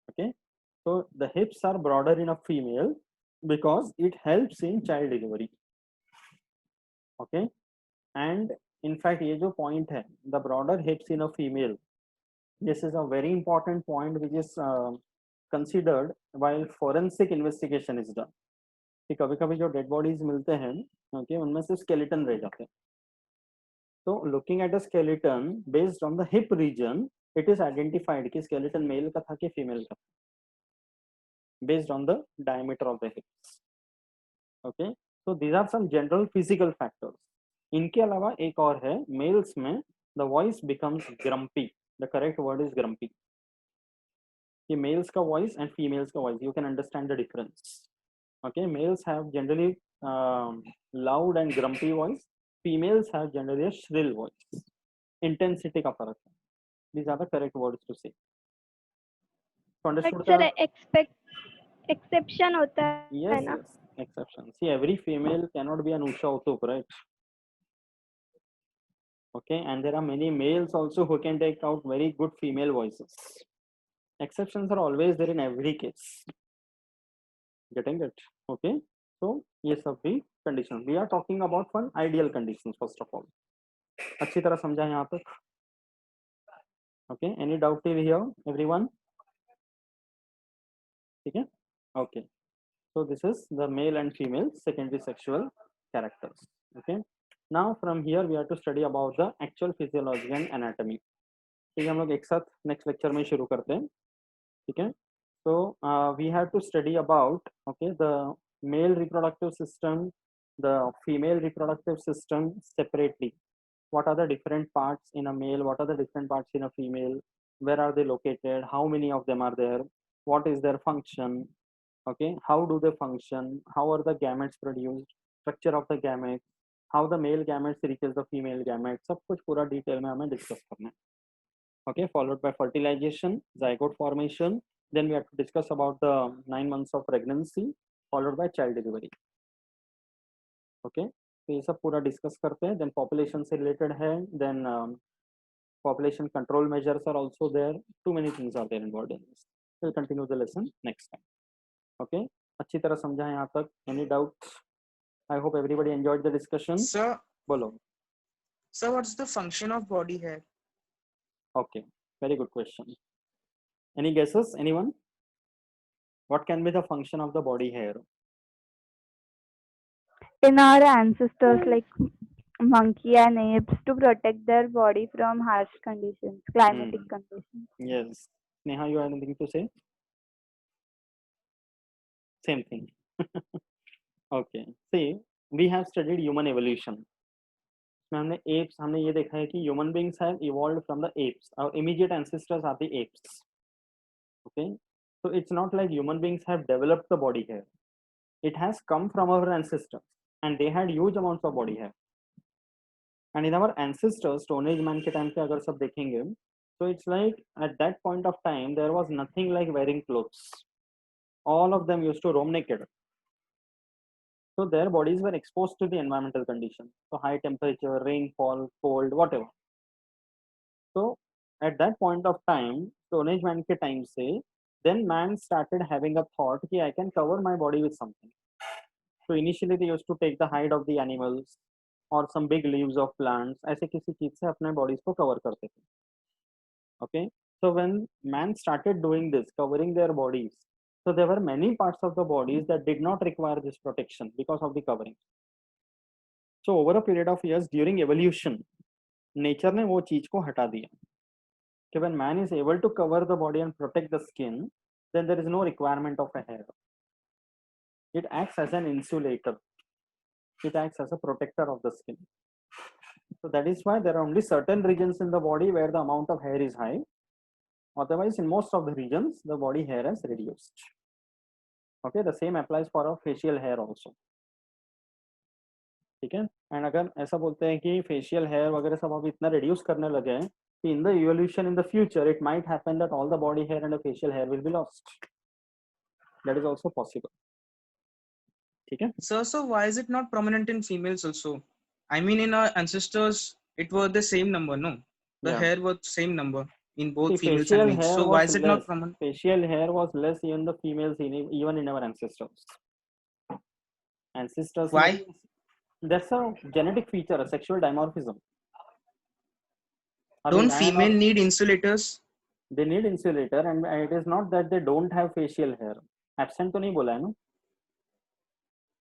Okay. So the hips are broader in a female because it helps in child delivery. Okay. And in fact ये जो point है, the broader hips in a female, this is a very important point which is considered while forensic investigation is done. कि कभी कभी जो dead bodies मिलते हैं, okay, उनमें से स्केलेटन रह जाते हैं. तो looking at a skeleton based on the hip region, it is identified कि स्केलेटन मेल का था कि फीमेल का, based on the diameter of the hips. Okay, so these are some general physical factors. इनके अलावा एक और है, मेल्स में the voice becomes grumpy. The correct word is grumpy. कि मेल्स का वॉइस एंड फीमेल्स का voice, you can understand the difference. Okay, males have generally loud and grumpy voice. Females have generally a shrill voice. Intensity का फर्क है. These are the correct words to say. So but understood sir that? Exception होता है Yes, ना. yes. Exception. See, every female cannot be an Usha Uthup, right? Okay, and there are many males also who can take out very good female voices. Exceptions are always there in every case. Getting it? Okay. So ये सब भी conditions. We are talking about one ideal conditions first of all. अच्छी तरह समझा यहाँ तक. Okay, any doubt till here, everyone? ठीक है? Okay. So this is the male and female secondary sexual characters. Okay. Now from here we have to study about the actual physiology and anatomy. ठीक है, हम लोग एक साथ next lecture में शुरू करते हैं. ठीक है? So we have to study about, okay, the male reproductive system, the female reproductive system separately. What are the different parts in a male? What are the different parts in a female? Where are they located? How many of them are there? What is their function? Okay, how do they function? How are the gametes produced? Structure of the gametes? How the male gametes reaches the female gametes? सब कुछ पूरा detail में हमें discuss करना है. Okay, followed by fertilization, zygote formation. Then we have to discuss about the 9 months of pregnancy, followed by child delivery. Okay, तो ये सब पूरा डिस्कस करते हैं. Then population से रिलेटेड है. Then population control measures are also there. Too many things are there involved in this. We'll continue the lesson next time. Okay, अच्छी तरह समझा है यहाँ तक? Any doubts? I hope everybody enjoyed the discussion. Sir, बोलो. what's the function of body hair? Okay, very good question. Any guesses? Anyone? What can be the function of the body hair? In our ancestors, like monkey and apes, to protect their body from harsh conditions, climatic conditions. Yes. Neha, you have anything to say? Same thing. Okay. See, we have studied human evolution. हमने apes, हमने ये देखा है कि human beings have evolved from the apes. Our immediate ancestors are the apes. Okay. So it's not like human beings have developed the body hair. It has come from our ancestors, and they had huge amounts of body hair. And in our ancestors, Stone Age man के time पे अगर सब देखेंगे, so it's like at that point of time there was nothing like wearing clothes. All of them used to roam naked. So their bodies were exposed to the environmental conditions. So high temperature, rainfall, cold, whatever. So at that point of time, Stone Age man के time से, then man started having a thought कि I can cover my body with something. So initially they used to take the hide of the animals or some big leaves of plants. ऐसे किसी चीज से अपने bodies को cover करते थे. Okay. So when man started doing this, covering their bodies, so there were many parts of the bodies that did not require this protection because of the covering. So over a period of years during evolution, nature ने वो चीज को हटा दिया. कि when man is able to cover the body and protect the skin, then there is no requirement of a hair. It acts as an insulator. It acts as a protector of the skin. So that is why there are only certain regions in the body where the amount of hair is high. Otherwise, in most of the regions, the body hair has reduced. Okay, the same applies for a facial hair also. ठीक है. And अगर ऐसा बोलते हैं कि facial hair वगैरह सब अब इतना रिड्यूस करने लगे हैं कि in the evolution in the future it might happen that all the body hair and the facial hair will be lost. That is also possible. ठीक है. So why is it not prominent in females also? I mean, in our ancestors, it was the same number, no? The Yeah. hair was same number in both See, females and facial males. hair So why was is it less. not prominent? Facial hair was less even the females even in our ancestors. Ancestors. Why? That's a genetic feature, a sexual dimorphism. I Don't mean, female need insulators? they need insulator and it is not that they don't have facial hair. Absent तो नहीं बोला है ना.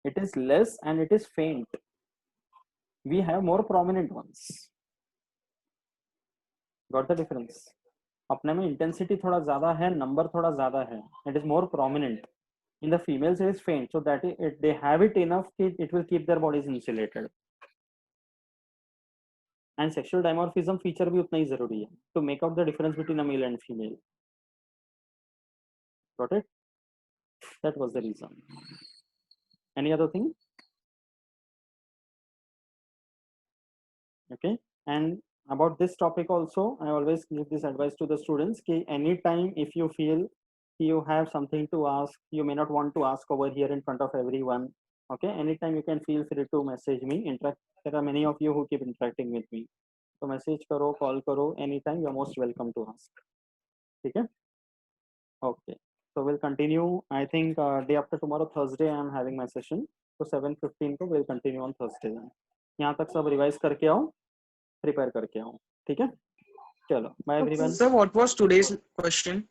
It is less and it is faint. We have more prominent ones. Got the difference? अपने में intensity थोड़ा ज़्यादा है, number थोड़ा ज़्यादा है. It is more prominent. In the females it is faint, so that they have it enough that it will keep their bodies insulated. And sexual dimorphism feature भी उतना ही जरूरी है to make out the difference between a male and female. Got it? That was the reason. Any other thing? Okay. And about this topic also, I always give this advice to the students कि anytime if you feel you have something to ask, you may not want to ask over here in front of everyone. Okay. Anytime you can feel free to message me. Interact. There are many of you who keep interacting with me. So message करो, call करो, anytime. You're most welcome to ask. ठीक है? Okay. So we'll continue. I think day after tomorrow, Thursday, I'm having my session. So 7:15 को we'll continue on Thursday. यहाँ तक सब revise करके आओ, प्रिपेयर करके आओ. ठीक है? चलो. Bye everyone. So what was today's question?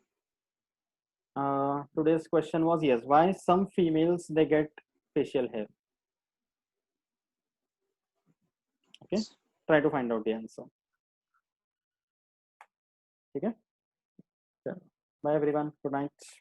Today's question was yes. Why some females they get facial hair? Okay. Try to find out the answer. ठीक है? चलो. Bye everyone. Good night.